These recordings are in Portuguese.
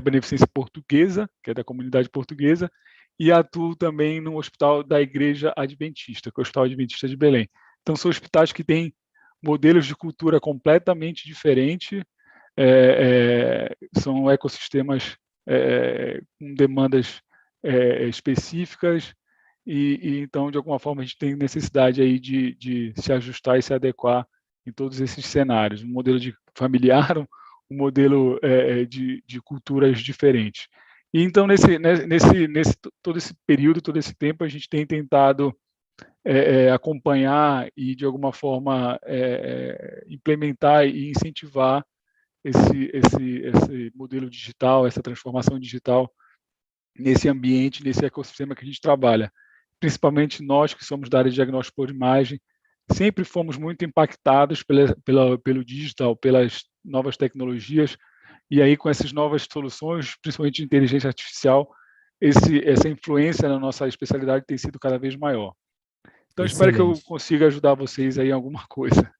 Beneficência Portuguesa, que é da comunidade portuguesa, e atuo também no Hospital da Igreja Adventista, que é o Hospital Adventista de Belém. Então, são hospitais que têm modelos de cultura completamente diferentes, são ecossistemas com demandas específicas, então, de alguma forma, a gente tem necessidade aí de se ajustar e se adequar em todos esses cenários. Um modelo de familiar, um modelo de culturas diferentes. E então, nesse todo esse período, todo esse tempo, a gente tem tentado acompanhar e, de alguma forma, implementar e incentivar esse modelo digital, essa transformação digital nesse ambiente, nesse ecossistema que a gente trabalha. Principalmente nós que somos da área de diagnóstico por imagem, sempre fomos muito impactados pelo digital, pelas novas tecnologias, e aí com essas novas soluções, principalmente de inteligência artificial, essa influência na nossa especialidade tem sido cada vez maior. Então, espero que eu Excelente. consiga ajudar vocês aí em alguma coisa.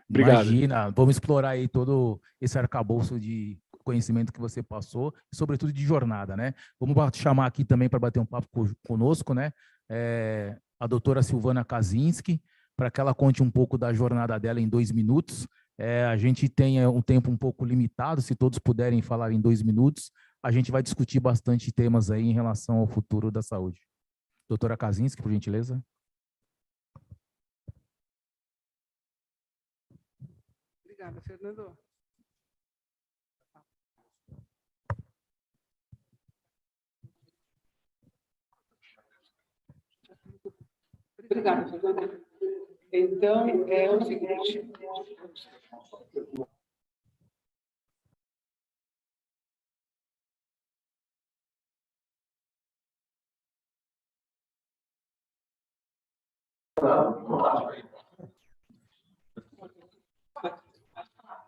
Obrigado. Imagina, vamos explorar aí todo esse arcabouço de conhecimento que você passou, e sobretudo de jornada, né? Vamos chamar aqui também para bater um papo conosco, né? A doutora Silvana Kaczynski, para que ela conte um pouco da jornada dela em 2 minutos. A gente tem um tempo um pouco limitado, se todos puderem falar em 2 minutos, a gente vai discutir bastante temas aí em relação ao futuro da saúde. Doutora Kaczynski, por gentileza. Obrigada, Fernando. Obrigada, Fernando. Então, é o seguinte.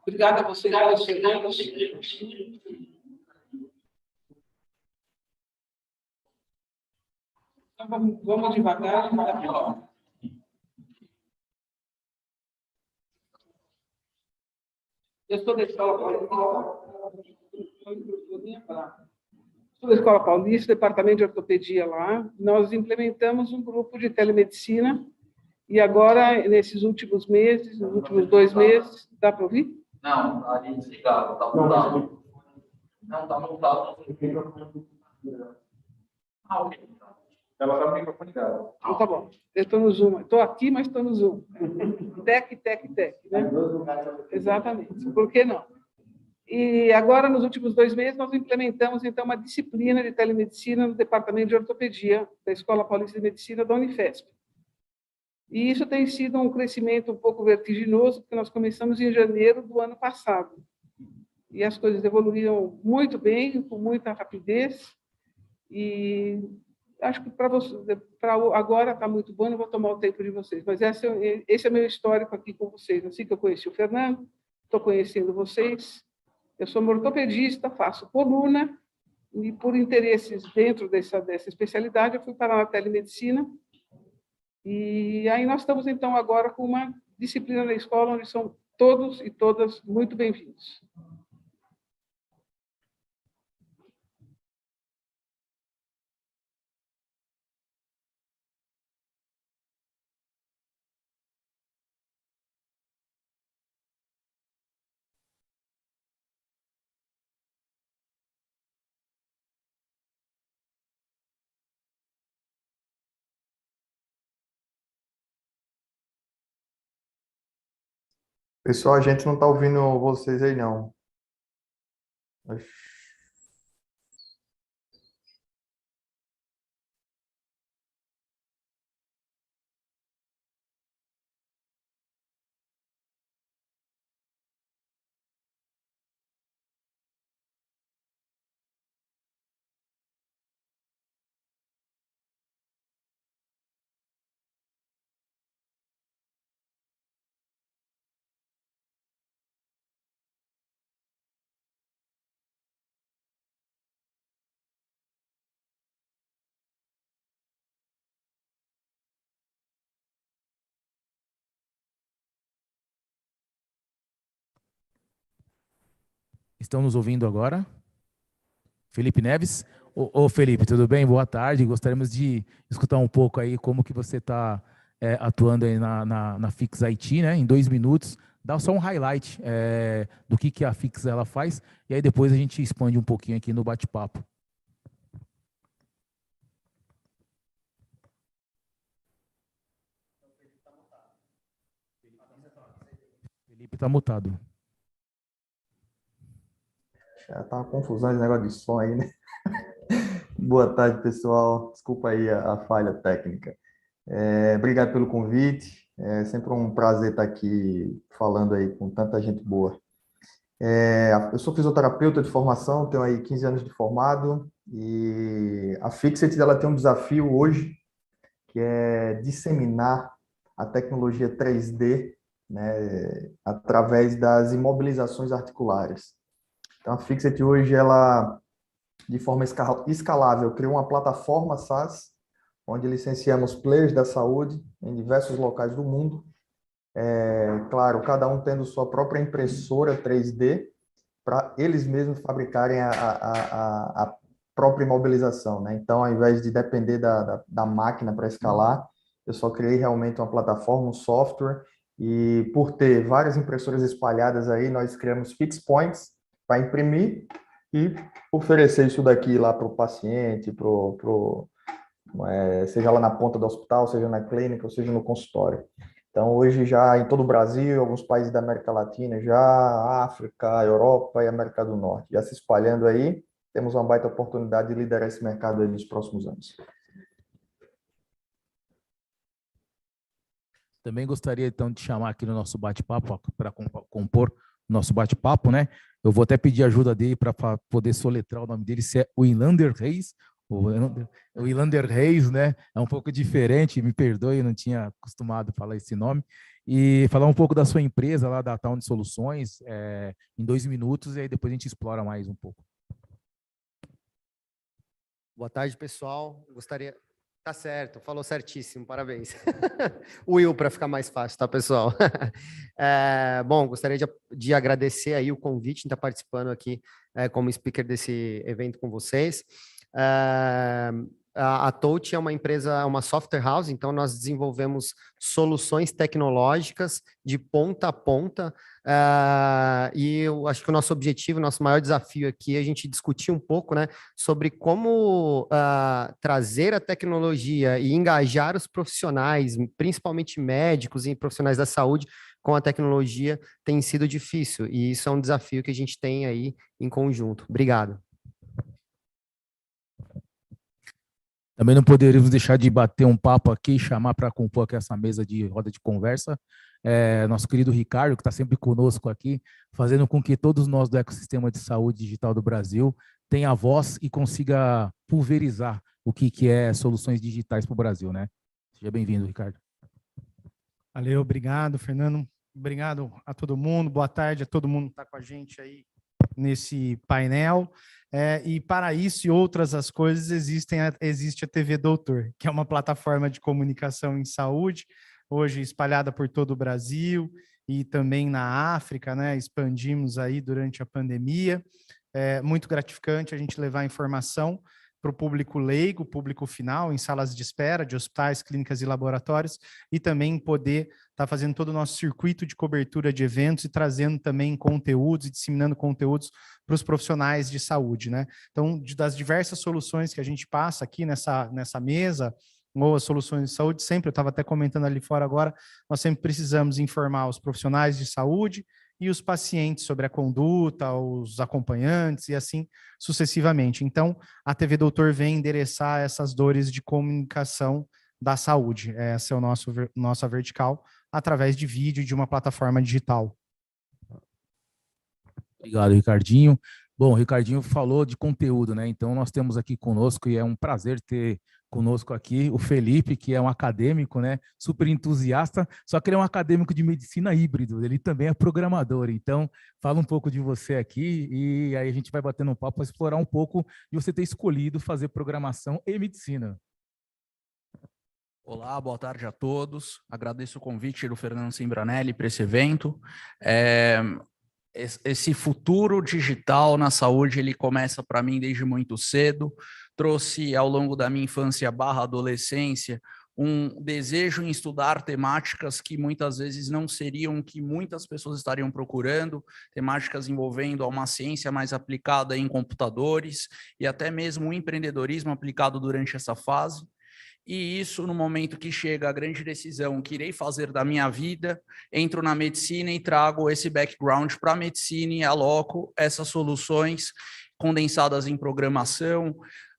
Obrigada a vocês pelas perguntas. Então, vamos devagar. Eu sou da Escola Paulista. Sou da Escola Paulista, departamento de ortopedia lá. Nós implementamos um grupo de telemedicina e agora, nesses últimos meses, nos últimos 2 meses, dá para ouvir? Não, está ali desligado, está mutado. Não, está mutado. Ah, ok. Ela está no microfone dela. Então, tá bom. Eu estou no Zoom. Estou aqui, mas estou no Zoom. Tec, né? Exatamente. Por que não? E agora, nos últimos 2 meses, nós implementamos, então, uma disciplina de telemedicina no Departamento de Ortopedia da Escola Paulista de Medicina da Unifesp. E isso tem sido um crescimento um pouco vertiginoso, porque nós começamos em janeiro do ano passado. E as coisas evoluíram muito bem, com muita rapidez. E acho que para agora está muito bom, não vou tomar o tempo de vocês. Mas esse é meu histórico aqui com vocês. Assim que eu conheci o Fernando, estou conhecendo vocês. Eu sou ortopedista, faço coluna, e por interesses dentro dessa especialidade, eu fui parar na telemedicina. E aí nós estamos, então, agora com uma disciplina na escola onde são todos e todas muito bem-vindos. Pessoal, a gente não está ouvindo vocês aí, não. Estão nos ouvindo agora? Felipe Neves. Ô, Felipe, tudo bem? Boa tarde. Gostaríamos de escutar um pouco aí como que você está atuando aí na Fix IT, né? Em 2 minutos, dá só um highlight do que a Fix ela faz, e aí depois a gente expande um pouquinho aqui no bate-papo. Felipe está mutado. Já tá uma confusão esse negócio de som aí, né? Boa tarde, pessoal. Desculpa aí a falha técnica. Obrigado pelo convite. É sempre um prazer estar aqui falando aí com tanta gente boa. Eu sou fisioterapeuta de formação, tenho aí 15 anos de formado e a Fixit ela tem um desafio hoje que é disseminar a tecnologia 3D, né, através das imobilizações articulares. Então, a Fixit hoje, ela, de forma escalável, criou uma plataforma SaaS, onde licenciamos players da saúde em diversos locais do mundo. Claro, cada um tendo sua própria impressora 3D, para eles mesmos fabricarem a própria imobilização, né? Então, ao invés de depender da máquina para escalar, eu só criei realmente uma plataforma, um software, e por ter várias impressoras espalhadas aí, nós criamos fix points para imprimir e oferecer isso daqui lá para o paciente, seja lá na ponta do hospital, seja na clínica, ou seja no consultório. Então, hoje já em todo o Brasil, alguns países da América Latina, já África, Europa e América do Norte, já se espalhando aí, temos uma baita oportunidade de liderar esse mercado aí nos próximos anos. Também gostaria, então, de chamar aqui no nosso bate-papo, para compor o nosso bate-papo, né? Eu vou até pedir ajuda dele para poder soletrar o nome dele, se é Wilander Reis. O Wilander Reis, né? É um pouco diferente, me perdoe, eu não tinha acostumado a falar esse nome. E falar um pouco da sua empresa lá, da Town de Soluções, em 2 minutos, e aí depois a gente explora mais um pouco. Boa tarde, pessoal. Gostaria... Tá certo, falou certíssimo, parabéns. O Will, para ficar mais fácil, tá, pessoal? Bom, gostaria de agradecer aí o convite de estar participando aqui como speaker desse evento com vocês. A Touch é uma empresa, uma software house, então nós desenvolvemos soluções tecnológicas de ponta a ponta, e eu acho que o nosso objetivo, o nosso maior desafio aqui é a gente discutir um pouco, né, sobre como trazer a tecnologia e engajar os profissionais, principalmente médicos e profissionais da saúde, com a tecnologia tem sido difícil, e isso é um desafio que a gente tem aí em conjunto. Obrigado. Também não poderíamos deixar de bater um papo aqui e chamar para compor aqui essa mesa de roda de conversa. Nosso querido Ricardo, que está sempre conosco aqui, fazendo com que todos nós do ecossistema de saúde digital do Brasil tenham voz e consiga pulverizar o que é soluções digitais para o Brasil, né? Seja bem-vindo, Ricardo. Valeu, obrigado, Fernando. Obrigado a todo mundo. Boa tarde a todo mundo que está com a gente aí nesse painel. E para isso e outras as coisas, existe a TV Doutor, que é uma plataforma de comunicação em saúde, hoje espalhada por todo o Brasil e também na África, né? Expandimos aí durante a pandemia. É muito gratificante a gente levar informação para o público leigo, público final, em salas de espera de hospitais, clínicas e laboratórios, e também poder estar fazendo todo o nosso circuito de cobertura de eventos e trazendo também conteúdos e disseminando conteúdos para os profissionais de saúde, né? Então, das diversas soluções que a gente passa aqui nessa mesa, ou as soluções de saúde, sempre, eu estava até comentando ali fora agora, nós sempre precisamos informar os profissionais de saúde e os pacientes sobre a conduta, os acompanhantes e assim sucessivamente. Então, a TV Doutor vem endereçar essas dores de comunicação da saúde. Essa é nossa vertical, através de vídeo e de uma plataforma digital. Obrigado, Ricardinho. Bom, o Ricardinho falou de conteúdo, né? Então, nós temos aqui conosco, e é um prazer ter conosco aqui o Felipe, que é um acadêmico, né? Super entusiasta, só que ele é um acadêmico de medicina híbrido, ele também é programador. Então, fala um pouco de você aqui e aí a gente vai batendo um papo para explorar um pouco de você ter escolhido fazer programação e medicina. Olá, boa tarde a todos. Agradeço o convite do Fernando Simbranelli para esse evento. esse futuro digital na saúde, ele começa para mim desde muito cedo. Trouxe ao longo da minha infância / adolescência um desejo em estudar temáticas que muitas vezes não seriam que muitas pessoas estariam procurando, temáticas envolvendo uma ciência mais aplicada em computadores e até mesmo o empreendedorismo aplicado durante essa fase. E isso, no momento que chega a grande decisão que irei fazer da minha vida, entro na medicina e trago esse background para a medicina e aloco essas soluções condensadas em programação.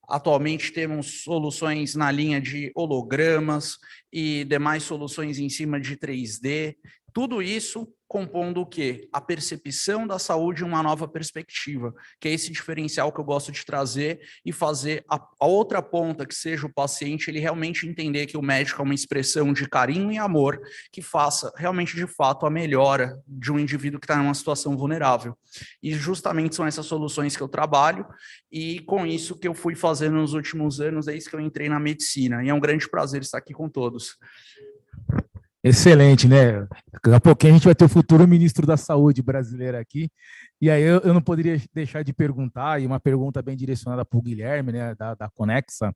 Atualmente temos soluções na linha de hologramas e demais soluções em cima de 3D. Tudo isso compondo o quê? A percepção da saúde em uma nova perspectiva, que é esse diferencial que eu gosto de trazer e fazer a outra ponta, que seja o paciente, ele realmente entender que o médico é uma expressão de carinho e amor que faça realmente, de fato, a melhora de um indivíduo que está em uma situação vulnerável. E justamente são essas soluções que eu trabalho e com isso que eu fui fazendo nos últimos anos, desde que eu entrei na medicina. E é um grande prazer estar aqui com todos. Excelente, né? Daqui a pouquinho a gente vai ter o futuro ministro da Saúde brasileiro aqui. E aí eu não poderia deixar de perguntar, e uma pergunta bem direcionada para o Guilherme, né, da Conexa,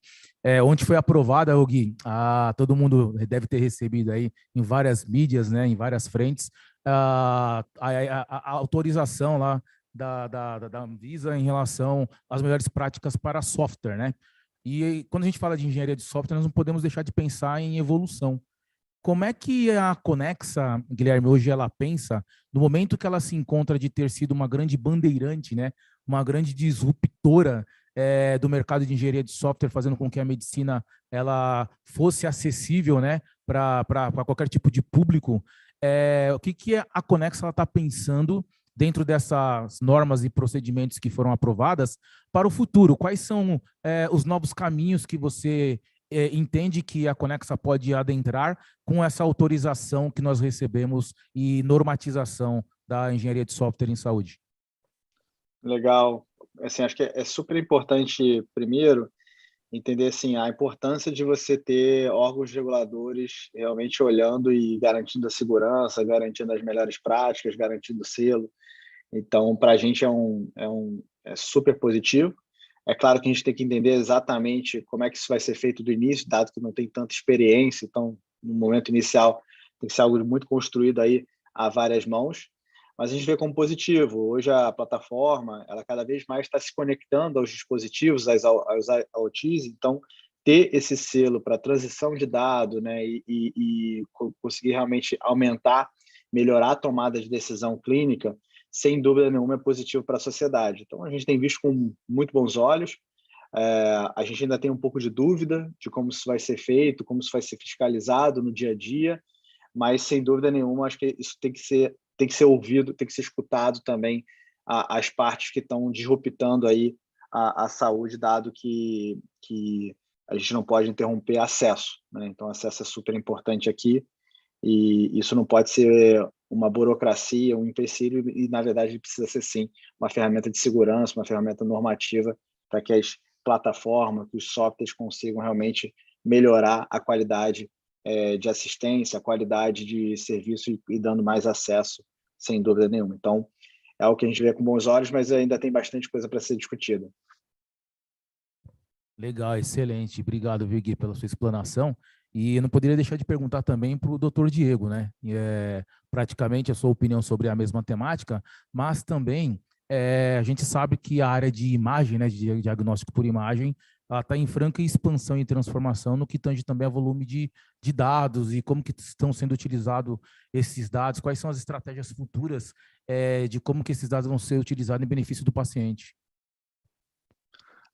onde foi aprovada, Gui, todo mundo deve ter recebido aí em várias mídias, né, em várias frentes, a autorização lá da Anvisa em relação às melhores práticas para software, né? E quando a gente fala de engenharia de software, nós não podemos deixar de pensar em evolução. Como é que a Conexa, Guilherme, hoje ela pensa no momento que ela se encontra de ter sido uma grande bandeirante, né, uma grande disruptora do mercado de engenharia de software, fazendo com que a medicina ela fosse acessível, né, para qualquer tipo de público? O que a Conexa está pensando dentro dessas normas e procedimentos que foram aprovadas para o futuro? Quais são os novos caminhos que você entende que a Conexa pode adentrar com essa autorização que nós recebemos e normatização da engenharia de software em saúde? Legal. Assim, acho que é super importante, primeiro, entender assim, a importância de você ter órgãos reguladores realmente olhando e garantindo a segurança, garantindo as melhores práticas, garantindo o selo. Então, para a gente é super positivo. É claro que a gente tem que entender exatamente como é que isso vai ser feito do início, dado que não tem tanta experiência. Então, no momento inicial, tem que ser algo muito construído aí a várias mãos. Mas a gente vê como positivo. Hoje a plataforma, ela cada vez mais está se conectando aos dispositivos, aos IoTs. Então, ter esse selo para transição de dado, né, e conseguir realmente aumentar, melhorar a tomada de decisão clínica, sem dúvida nenhuma, é positivo para a sociedade. Então, a gente tem visto com muito bons olhos. A gente ainda tem um pouco de dúvida de como isso vai ser feito, como isso vai ser fiscalizado no dia a dia, mas, sem dúvida nenhuma, acho que isso tem que ser ouvido, tem que ser escutado também as partes que estão disruptando aí a saúde, dado que a gente não pode interromper acesso, né? Então, acesso é super importante aqui e isso não pode ser uma burocracia, um empecilho, e, na verdade, precisa ser, sim, uma ferramenta de segurança, uma ferramenta normativa para que as plataformas, que os softwares consigam realmente melhorar a qualidade de assistência, a qualidade de serviço e dando mais acesso, sem dúvida nenhuma. Então, é algo que a gente vê com bons olhos, mas ainda tem bastante coisa para ser discutida. Legal, excelente. Obrigado, Gui, pela sua explanação. E eu não poderia deixar de perguntar também para o Dr. Diego, né? Praticamente a sua opinião sobre a mesma temática, mas também a gente sabe que a área de imagem, né, de diagnóstico por imagem, ela está em franca expansão e transformação no que tange também a volume de dados e como que estão sendo utilizados esses dados, quais são as estratégias futuras de como que esses dados vão ser utilizados em benefício do paciente.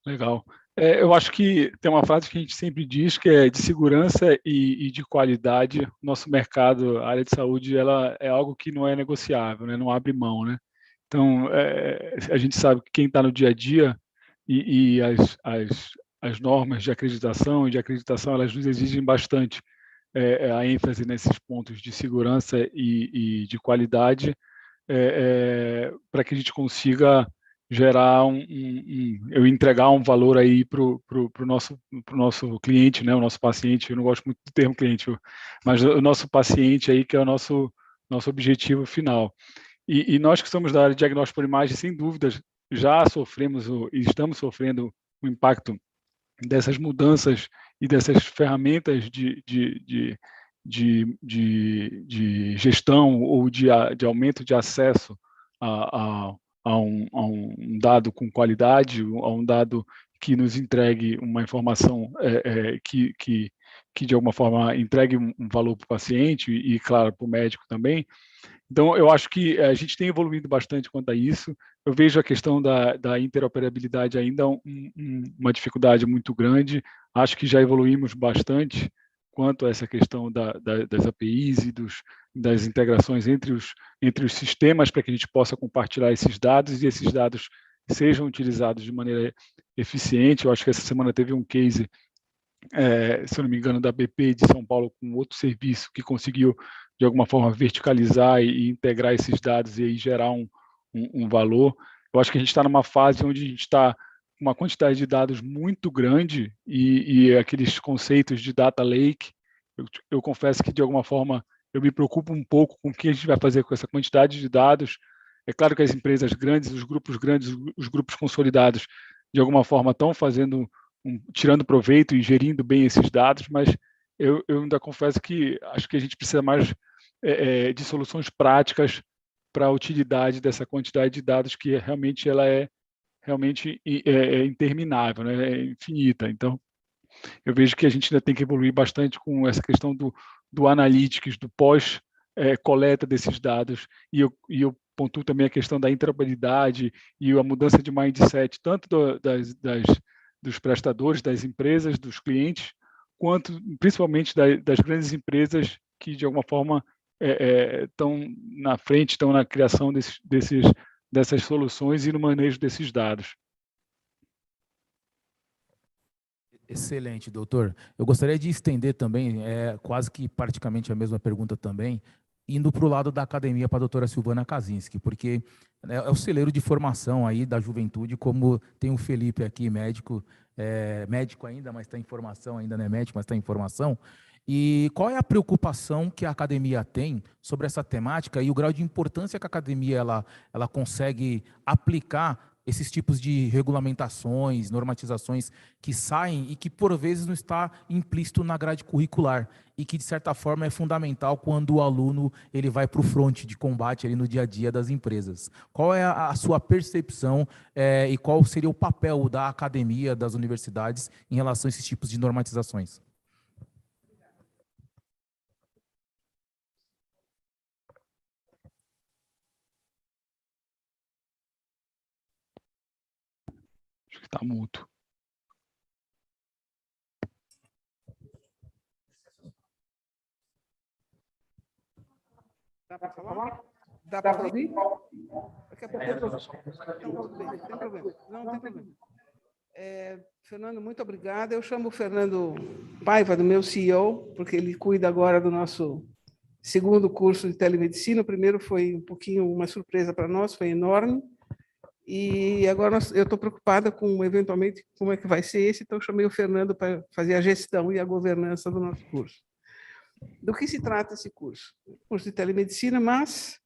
Legal. Eu acho que tem uma frase que a gente sempre diz, que é de segurança e de qualidade. Nosso mercado, a área de saúde, ela é algo que não é negociável, né? Não abre mão, né? Então, a gente sabe que quem está no dia a dia e as normas de acreditação elas nos exigem bastante a ênfase nesses pontos de segurança e de qualidade para que a gente consiga gerar eu entregar um valor aí para o nosso cliente, né, o nosso paciente. Eu não gosto muito do termo cliente, mas o nosso paciente aí, que é o nosso objetivo final. E nós que somos da área de diagnóstico por imagem, sem dúvidas, já sofremos e estamos sofrendo o impacto dessas mudanças e dessas ferramentas de gestão ou de aumento de acesso a um dado com qualidade, a um dado que nos entregue uma informação que de alguma forma entregue um valor para o paciente e, claro, para o médico também. Então, eu acho que a gente tem evoluído bastante quanto a isso. Eu vejo a questão da interoperabilidade ainda uma dificuldade muito grande. Acho que já evoluímos bastante quanto a essa questão das APIs e das integrações entre os sistemas para que a gente possa compartilhar esses dados e esses dados sejam utilizados de maneira eficiente. Eu acho que essa semana teve um case, se eu não me engano, da BP de São Paulo com outro serviço que conseguiu, de alguma forma, verticalizar e integrar esses dados e aí gerar um valor. Eu acho que a gente está numa fase onde a gente está com uma quantidade de dados muito grande e aqueles conceitos de data lake, eu confesso que, de alguma forma, eu me preocupo um pouco com o que a gente vai fazer com essa quantidade de dados. É claro que as empresas grandes, os grupos consolidados, de alguma forma, estão fazendo tirando proveito e gerindo bem esses dados, mas eu ainda confesso que acho que a gente precisa mais de soluções práticas para a utilidade dessa quantidade de dados que realmente ela é realmente interminável, né? É infinita. Então, eu vejo que a gente ainda tem que evoluir bastante com essa questão do analytics, do pós-coleta desses dados, e eu pontuo também a questão da interoperabilidade e a mudança de mindset, tanto dos prestadores, das empresas, dos clientes, quanto principalmente das grandes empresas que, de alguma forma, estão na frente, estão na criação dessas soluções e no manejo desses dados. Excelente, doutor. Eu gostaria de estender também, quase que praticamente a mesma pergunta também, indo para o lado da academia para a doutora Silvana Kaczynski, porque é o celeiro de formação aí da juventude, como tem o Felipe aqui, médico ainda, mas está em formação, ainda não é médico, mas está em formação. E qual é a preocupação que a academia tem sobre essa temática e o grau de importância que a academia ela consegue aplicar esses tipos de regulamentações, normatizações que saem e que, por vezes, não está implícito na grade curricular e que, de certa forma, é fundamental quando o aluno ele vai para o fronte de combate ali no dia a dia das empresas. Qual é a sua percepção e qual seria o papel da academia, das universidades, em relação a esses tipos de normatizações? Está mudo. Dá para falar? Dá para ouvir? Daqui a pouco eu não tem problema. Não tem problema. Fernando, muito obrigada. Eu chamo o Fernando Paiva, do meu CEO, porque ele cuida agora do nosso segundo curso de telemedicina. O primeiro foi um pouquinho uma surpresa para nós, foi enorme. E agora eu estou preocupada com, eventualmente, como é que vai ser esse, então eu chamei o Fernando para fazer a gestão e a governança do nosso curso. Do que se trata esse curso? Curso de telemedicina, mas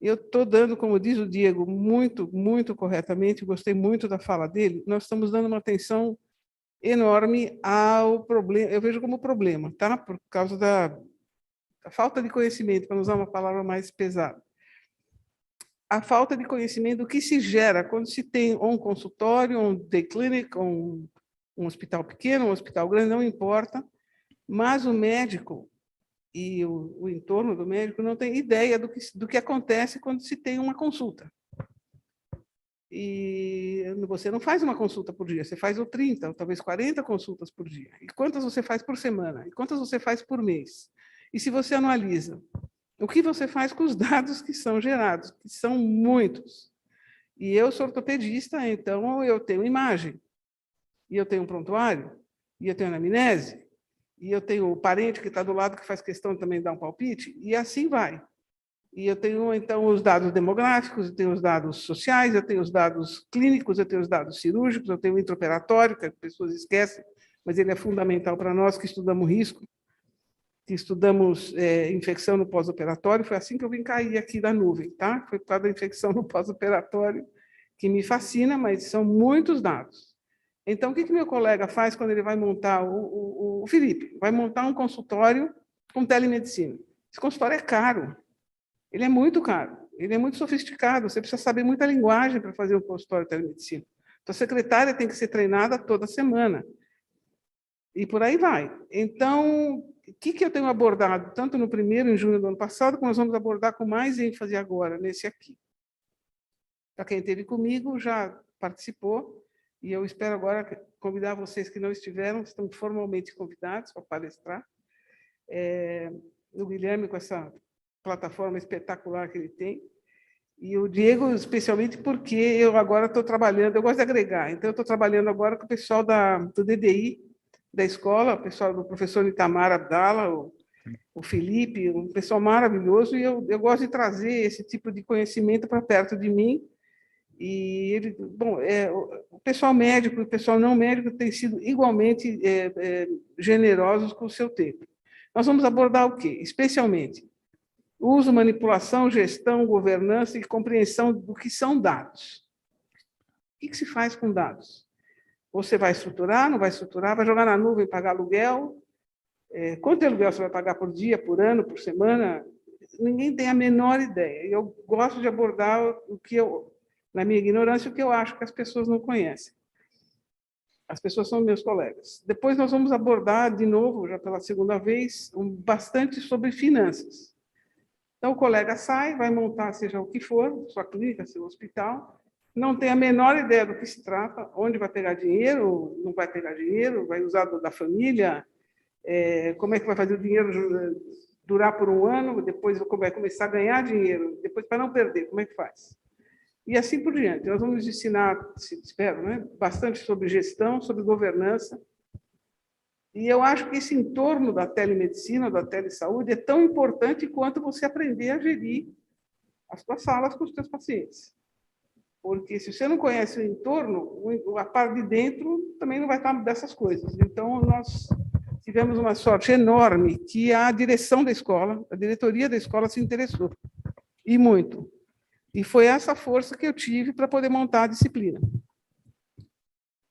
eu estou dando, como diz o Diego, muito, muito corretamente, gostei muito da fala dele, nós estamos dando uma atenção enorme ao problema, eu vejo como problema, tá? Por causa da falta de conhecimento, para usar uma palavra mais pesada. A falta de conhecimento do que se gera quando se tem um consultório, um day clinic, um hospital pequeno, um hospital grande, não importa, mas o médico e o entorno do médico não tem ideia do que acontece quando se tem uma consulta. E você não faz uma consulta por dia, você faz 30, ou talvez 40 consultas por dia. E quantas você faz por semana? E quantas você faz por mês? E se você analisa o que você faz com os dados que são gerados, que são muitos. E eu sou ortopedista, então eu tenho imagem, e eu tenho um prontuário, e eu tenho anamnese, e eu tenho o parente que está do lado que faz questão de também dar um palpite, e assim vai. E eu tenho, então, os dados demográficos, eu tenho os dados sociais, eu tenho os dados clínicos, eu tenho os dados cirúrgicos, eu tenho o intraoperatório, que as pessoas esquecem, mas ele é fundamental para nós que estudamos risco. que estudamos infecção no pós-operatório, foi assim que eu vim cair aqui da nuvem, tá? Foi por causa da infecção no pós-operatório, que me fascina, mas são muitos dados. Então, o que meu colega faz quando ele vai montar, o Felipe, vai montar um consultório com telemedicina? Esse consultório é caro, ele é muito caro, ele é muito sofisticado, você precisa saber muita linguagem para fazer um consultório de telemedicina. Então, a secretária tem que ser treinada toda semana. E por aí vai. Então, o que eu tenho abordado, tanto no primeiro, em junho do ano passado, como nós vamos abordar com mais ênfase agora, nesse aqui. Para quem esteve comigo, já participou, e eu espero agora convidar vocês que não estiveram, estão formalmente convidados para palestrar. O Guilherme, com essa plataforma espetacular que ele tem, e o Diego, especialmente porque eu agora estou trabalhando, eu gosto de agregar, então eu estou trabalhando agora com o pessoal do DDI, da escola, o pessoal do professor Itamar Abdala, o Felipe, um pessoal maravilhoso, e eu gosto de trazer esse tipo de conhecimento para perto de mim. E ele, bom, o pessoal médico e o pessoal não médico têm sido igualmente generosos com o seu tempo. Nós vamos abordar o quê? Especialmente uso, manipulação, gestão, governança e compreensão do que são dados. O que se faz com dados? Você vai estruturar, não vai estruturar, vai jogar na nuvem, pagar aluguel. Quanto aluguel você vai pagar por dia, por ano, por semana? Ninguém tem a menor ideia. E eu gosto de abordar o que eu, na minha ignorância, o que eu acho que as pessoas não conhecem. As pessoas são meus colegas. Depois nós vamos abordar, de novo, já pela segunda vez, bastante sobre finanças. Então, o colega sai, vai montar seja o que for, sua clínica, seu hospital, não tem a menor ideia do que se trata, onde vai pegar dinheiro, não vai pegar dinheiro, vai usar da família, como é que vai fazer o dinheiro durar por um ano, depois vai começar a ganhar dinheiro, depois para não perder, como é que faz? E assim por diante. Nós vamos ensinar, espero, né, bastante sobre gestão, sobre governança, e eu acho que esse entorno da telemedicina, da telesaúde, é tão importante quanto você aprender a gerir as suas salas com os seus pacientes. Porque se você não conhece o entorno, a parte de dentro também não vai estar dessas coisas. Então, nós tivemos uma sorte enorme que a direção da escola, a diretoria da escola se interessou, e muito. E foi essa força que eu tive para poder montar a disciplina.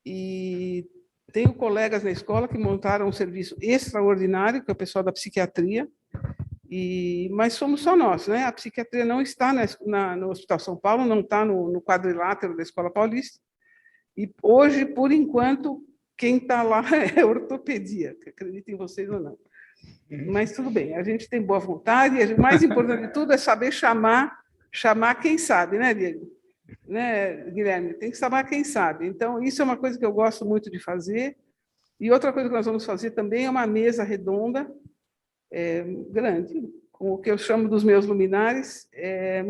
E tenho colegas na escola que montaram um serviço extraordinário, que é o pessoal da psiquiatria, mas somos só nós, né? A psiquiatria não está no Hospital São Paulo, não está no quadrilátero da Escola Paulista, e hoje, por enquanto, quem está lá é ortopedia, acreditem vocês ou não. Mas tudo bem, a gente tem boa vontade, e o mais importante de tudo é saber chamar quem sabe, né, Diego? Né, Guilherme? Tem que saber quem sabe. Então, isso é uma coisa que eu gosto muito de fazer. E outra coisa que nós vamos fazer também é uma mesa redonda, grande, com o que eu chamo dos meus luminares.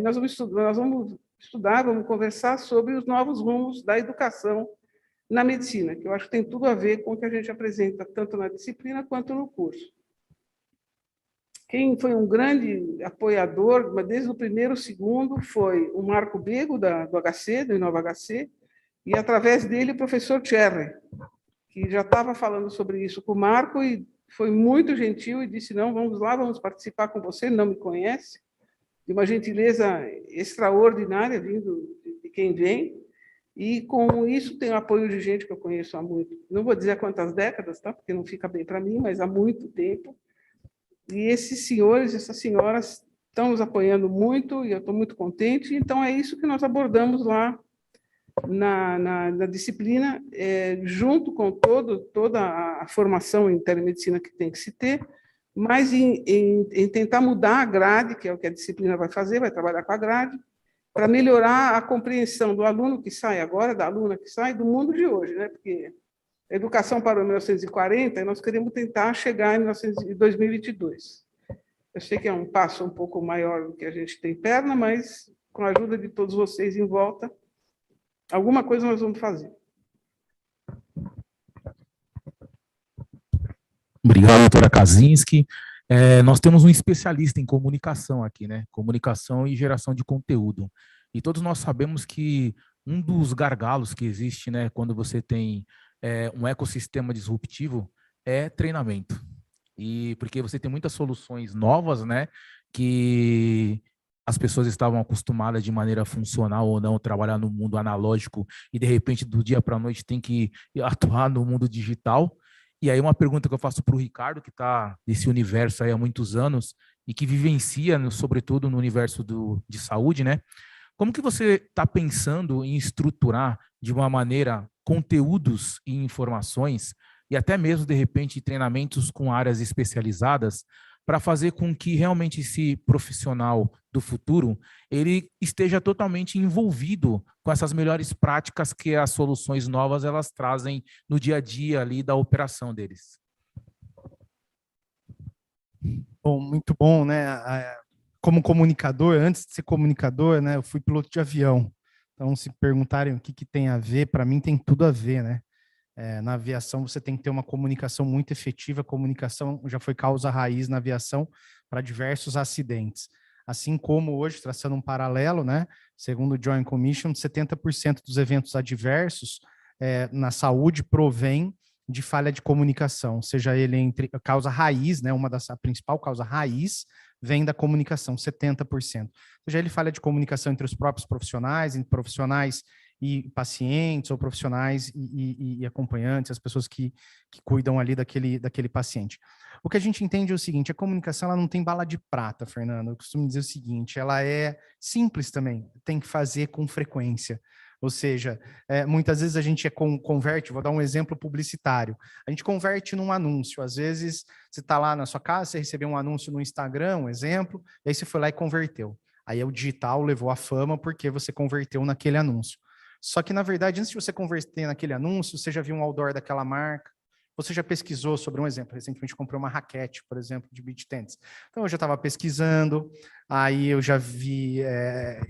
Nós vamos estudar, vamos conversar sobre os novos rumos da educação na medicina, que eu acho que tem tudo a ver com o que a gente apresenta, tanto na disciplina quanto no curso. Quem foi um grande apoiador, mas desde o primeiro, segundo, foi o Marco Bego, do HC, do Inova HC, e, através dele, o professor Thierry, que já estava falando sobre isso com o Marco, e foi muito gentil e disse, não, vamos lá, vamos participar com você, não me conhece, de uma gentileza extraordinária vindo de quem vem, e com isso tem o apoio de gente que eu conheço há muito, não vou dizer há quantas décadas, tá? Porque não fica bem para mim, mas há muito tempo. E esses senhores, essas senhoras estão nos apoiando muito, e eu estou muito contente. Então, é isso que nós abordamos lá na disciplina, junto com toda a formação em telemedicina que tem que se ter, mas em tentar mudar a grade, que é o que a disciplina vai fazer, vai trabalhar com a grade, para melhorar a compreensão do aluno que sai agora, da aluna que sai, do mundo de hoje, né? Porque a educação parou em 1940 e nós queremos tentar chegar em 2022. Eu sei que é um passo um pouco maior do que a gente tem perna, mas com a ajuda de todos vocês em volta, alguma coisa nós vamos fazer. Obrigado, doutora Kaczynski. Nós temos um especialista em comunicação aqui, né? Comunicação e geração de conteúdo. E todos nós sabemos que um dos gargalos que existe, né, quando você tem um ecossistema disruptivo, é treinamento. E porque você tem muitas soluções novas, né, que as pessoas estavam acostumadas de maneira funcional ou não trabalhar no mundo analógico e de repente do dia para a noite tem que atuar no mundo digital. E aí uma pergunta que eu faço para o Ricardo, que está nesse universo aí há muitos anos e que vivencia, sobretudo no universo de saúde, né? Como que você está pensando em estruturar de uma maneira conteúdos e informações e até mesmo, de repente, treinamentos com áreas especializadas para fazer com que realmente esse profissional do futuro ele esteja totalmente envolvido com essas melhores práticas que as soluções novas elas trazem no dia a dia ali da operação deles? Bom, muito bom, né? Como comunicador, antes de ser comunicador, né, eu fui piloto de avião. Então, se perguntarem o que tem a ver, para mim tem tudo a ver, né? Na aviação você tem que ter uma comunicação muito efetiva. A comunicação já foi causa raiz na aviação para diversos acidentes. Assim como hoje, traçando um paralelo, né, segundo o Joint Commission, 70% dos eventos adversos na saúde provém de falha de comunicação, seja ele entre a causa raiz, né, a principal causa raiz vem da comunicação, 70%. Seja ele falha de comunicação entre os próprios profissionais, entre profissionais e pacientes, ou profissionais e acompanhantes, as pessoas que cuidam ali daquele paciente. O que a gente entende é o seguinte: a comunicação ela não tem bala de prata, Fernando. Eu costumo dizer o seguinte: ela é simples também, tem que fazer com frequência. Ou seja, muitas vezes a gente converte, vou dar um exemplo publicitário, a gente converte num anúncio. Às vezes você está lá na sua casa, você recebeu um anúncio no Instagram, um exemplo, e aí você foi lá e converteu. Aí o digital levou a fama porque você converteu naquele anúncio. Só que, na verdade, antes de você converter naquele anúncio, você já viu um outdoor daquela marca, você já pesquisou sobre um exemplo. Recentemente comprei uma raquete, por exemplo, de beach tennis. Então, eu já estava pesquisando, aí eu já vi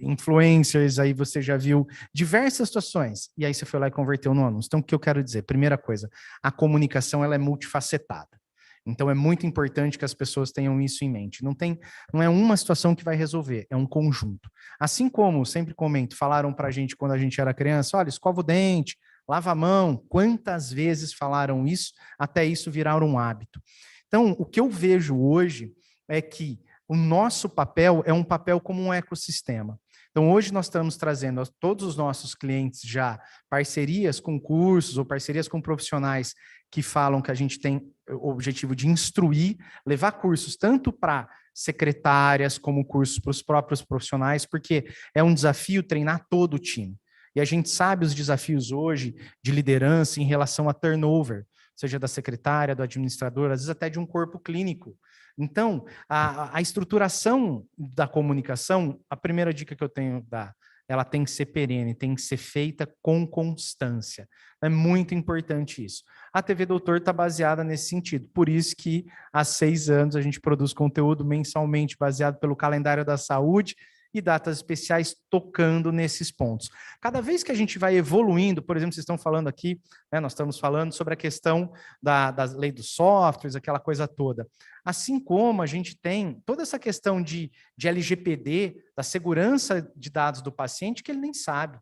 influencers, aí você já viu diversas situações, e aí você foi lá e converteu no anúncio. Então, o que eu quero dizer? Primeira coisa, a comunicação ela é multifacetada. Então, é muito importante que as pessoas tenham isso em mente. Não é uma situação que vai resolver, é um conjunto. Assim como, sempre comento, falaram para a gente quando a gente era criança, olha, escova o dente, lava a mão. Quantas vezes falaram isso até isso virar um hábito? Então, o que eu vejo hoje é que o nosso papel é um papel como um ecossistema. Então, hoje nós estamos trazendo a todos os nossos clientes já parcerias com cursos ou parcerias com profissionais que falam que a gente tem o objetivo de instruir, levar cursos tanto para secretárias como cursos para os próprios profissionais, porque é um desafio treinar todo o time. E a gente sabe os desafios hoje de liderança em relação a turnover, seja da secretária, do administrador, às vezes até de um corpo clínico. Então, a estruturação da comunicação, a primeira dica que eu tenho a dar, ela tem que ser perene, tem que ser feita com constância. É muito importante isso. A TV Doutor está baseada nesse sentido, por isso que há 6 anos a gente produz conteúdo mensalmente baseado pelo calendário da saúde e datas especiais tocando nesses pontos. Cada vez que a gente vai evoluindo, por exemplo, vocês estão falando aqui, né, nós estamos falando sobre a questão da lei dos softwares, aquela coisa toda. Assim como a gente tem toda essa questão de LGPD, da segurança de dados do paciente, que ele nem sabe.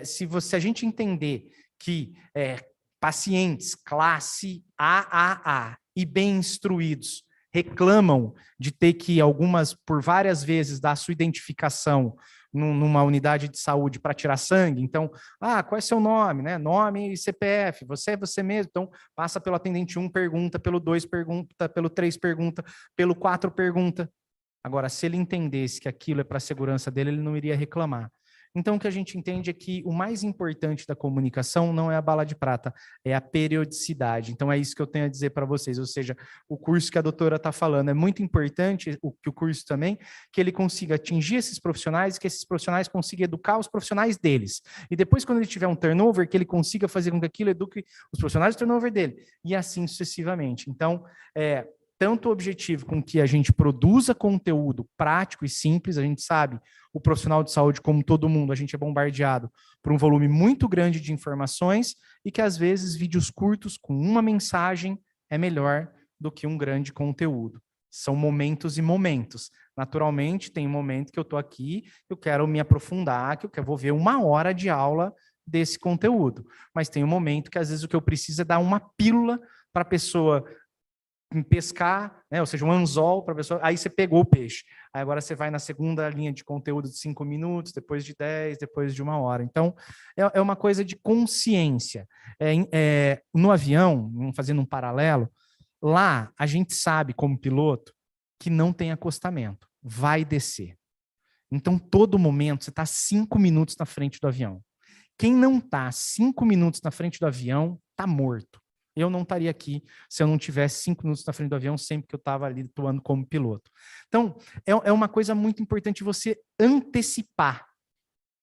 Se a gente entender que pacientes classe AAA e bem instruídos reclamam de ter que por várias vezes dar a sua identificação numa unidade de saúde para tirar sangue. Então, qual é seu nome, né? Nome e CPF, você é você mesmo. Então, passa pelo atendente 1, pergunta, pelo 2, pergunta, pelo 3, pergunta, pelo 4, pergunta. Agora, se ele entendesse que aquilo é para a segurança dele, ele não iria reclamar. Então, o que a gente entende é que o mais importante da comunicação não é a bala de prata, é a periodicidade. Então, é isso que eu tenho a dizer para vocês, ou seja, o curso que a doutora está falando, é muito importante, o curso também, que ele consiga atingir esses profissionais, que esses profissionais consigam educar os profissionais deles. E depois, quando ele tiver um turnover, que ele consiga fazer com que aquilo eduque os profissionais do turnover dele, e assim sucessivamente. Então, tanto o objetivo com que a gente produza conteúdo prático e simples, a gente sabe, o profissional de saúde, como todo mundo, a gente é bombardeado por um volume muito grande de informações e que, às vezes, vídeos curtos com uma mensagem é melhor do que um grande conteúdo. São momentos e momentos. Naturalmente, tem um momento que eu estou aqui, eu quero me aprofundar, que vou ver 1 hora de aula desse conteúdo. Mas tem um momento que, às vezes, o que eu preciso é dar uma pílula para a pessoa pescar, né? Ou seja, um anzol para a pessoa, aí você pegou o peixe. Aí agora você vai na segunda linha de conteúdo de 5 minutos, depois de 10, depois de 1 hora. Então, é uma coisa de consciência. No avião, fazendo um paralelo, lá a gente sabe, como piloto, que não tem acostamento, vai descer. Então, todo momento, você está 5 minutos na frente do avião. Quem não está 5 minutos na frente do avião, está morto. Eu não estaria aqui se eu não tivesse 5 minutos na frente do avião sempre que eu estava ali atuando como piloto. Então, é uma coisa muito importante você antecipar,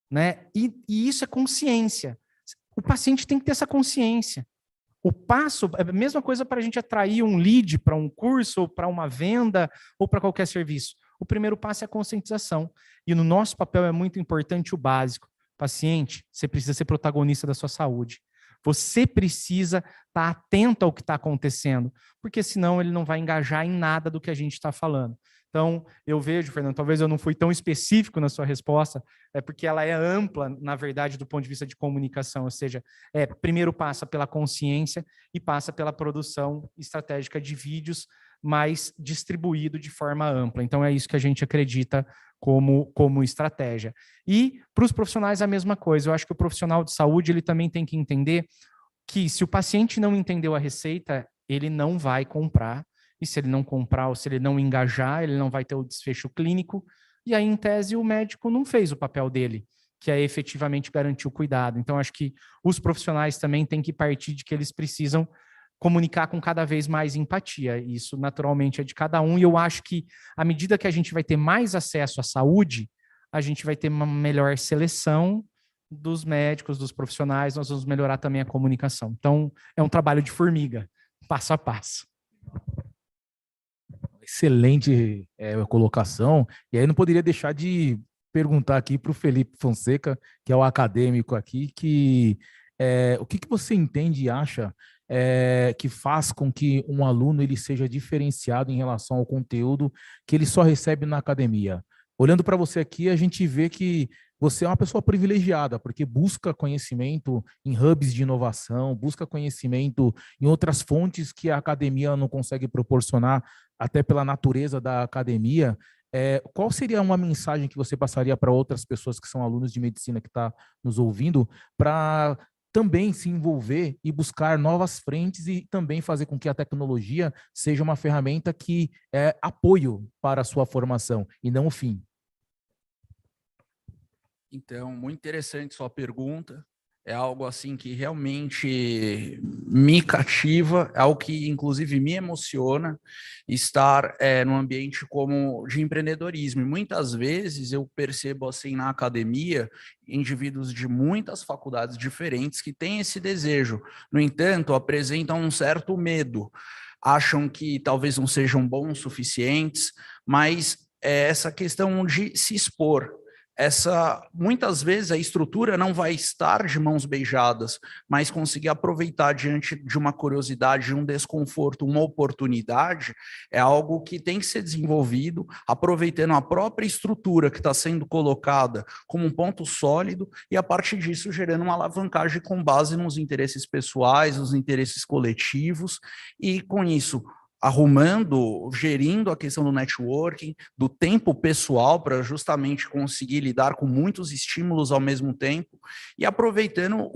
né? E isso é consciência. O paciente tem que ter essa consciência. O passo é a mesma coisa para a gente atrair um lead para um curso, ou para uma venda, ou para qualquer serviço. O primeiro passo é a conscientização. E no nosso papel é muito importante o básico. Paciente, você precisa ser protagonista da sua saúde. Você precisa estar atento ao que está acontecendo, porque senão ele não vai engajar em nada do que a gente está falando. Então, eu vejo, Fernando, talvez eu não fui tão específico na sua resposta, porque ela é ampla, na verdade, do ponto de vista de comunicação, ou seja, primeiro passa pela consciência e passa pela produção estratégica de vídeos, mais distribuído de forma ampla. Então, é isso que a gente acredita como estratégia. E para os profissionais a mesma coisa. Eu acho que o profissional de saúde ele também tem que entender que se o paciente não entendeu a receita, ele não vai comprar. E se ele não comprar ou se ele não engajar, ele não vai ter o desfecho clínico. E aí, em tese, o médico não fez o papel dele, que é efetivamente garantir o cuidado. Então, acho que os profissionais também têm que partir de que eles precisam comunicar com cada vez mais empatia. Isso, naturalmente, é de cada um. E eu acho que, à medida que a gente vai ter mais acesso à saúde, a gente vai ter uma melhor seleção dos médicos, dos profissionais, nós vamos melhorar também a comunicação. Então, é um trabalho de formiga, passo a passo. Excelente colocação. E aí não poderia deixar de perguntar aqui para o Felipe Fonseca, que é o acadêmico aqui, que o que você entende e acha que faz com que um aluno ele seja diferenciado em relação ao conteúdo que ele só recebe na academia? Olhando para você aqui, a gente vê que você é uma pessoa privilegiada, porque busca conhecimento em hubs de inovação, busca conhecimento em outras fontes que a academia não consegue proporcionar, até pela natureza da academia. Qual seria uma mensagem que você passaria para outras pessoas que são alunos de medicina que estão nos ouvindo, para também se envolver e buscar novas frentes e também fazer com que a tecnologia seja uma ferramenta que é apoio para a sua formação e não o fim? Então, muito interessante sua pergunta. É algo assim que realmente me cativa, é algo que inclusive me emociona estar num ambiente como de empreendedorismo. E muitas vezes eu percebo assim na academia indivíduos de muitas faculdades diferentes que têm esse desejo. No entanto, apresentam um certo medo, acham que talvez não sejam bons o suficientes, mas essa questão de se expor. Muitas vezes a estrutura não vai estar de mãos beijadas, mas conseguir aproveitar diante de uma curiosidade, de um desconforto, uma oportunidade, é algo que tem que ser desenvolvido, aproveitando a própria estrutura que está sendo colocada como um ponto sólido e, a partir disso, gerando uma alavancagem com base nos interesses pessoais, nos interesses coletivos, e com isso gerindo a questão do networking, do tempo pessoal para justamente conseguir lidar com muitos estímulos ao mesmo tempo e aproveitando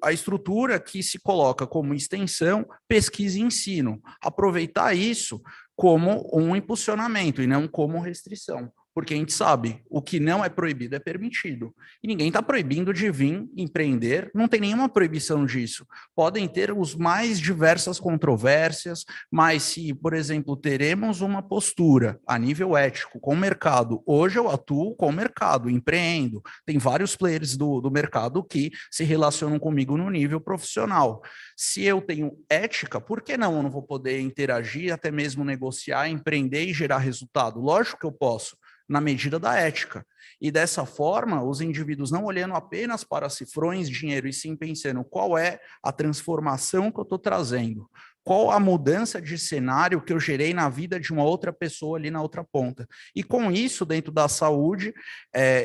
a estrutura que se coloca como extensão, pesquisa e ensino. Aproveitar isso como um impulsionamento e não como restrição. Porque a gente sabe, o que não é proibido é permitido. E ninguém está proibindo de vir empreender, não tem nenhuma proibição disso. Podem ter os mais diversas controvérsias, mas se, por exemplo, teremos uma postura a nível ético com o mercado, hoje eu atuo com o mercado, empreendo, tem vários players do mercado que se relacionam comigo no nível profissional. Se eu tenho ética, por que não eu não vou poder interagir, até mesmo negociar, empreender e gerar resultado? Lógico que eu posso, na medida da ética. E dessa forma, os indivíduos não olhando apenas para cifrões, dinheiro, e sim pensando qual é a transformação que eu estou trazendo. qual a mudança de cenário que eu gerei na vida de uma outra pessoa ali na outra ponta. E com isso, dentro da saúde,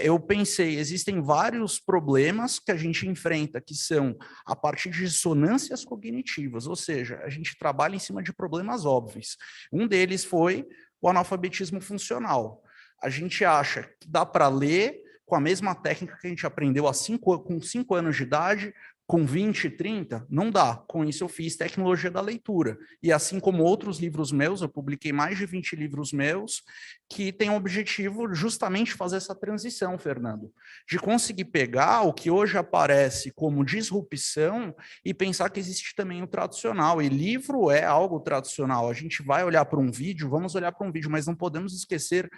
eu pensei, existem vários problemas que a gente enfrenta, que são a partir de dissonâncias cognitivas, ou seja, a gente trabalha em cima de problemas óbvios. Um deles foi o analfabetismo funcional. A gente acha que dá para ler com a mesma técnica que a gente aprendeu com 5 anos de idade, com 20, 30, não dá. Com isso eu fiz tecnologia da leitura. E assim como outros livros meus, eu publiquei mais de 20 livros meus, que tem o objetivo justamente fazer essa transição, Fernando, de conseguir pegar o que hoje aparece como disrupção e pensar que existe também o tradicional. E livro é algo tradicional. A gente vai olhar para um vídeo, vamos olhar para um vídeo, mas não podemos esquecer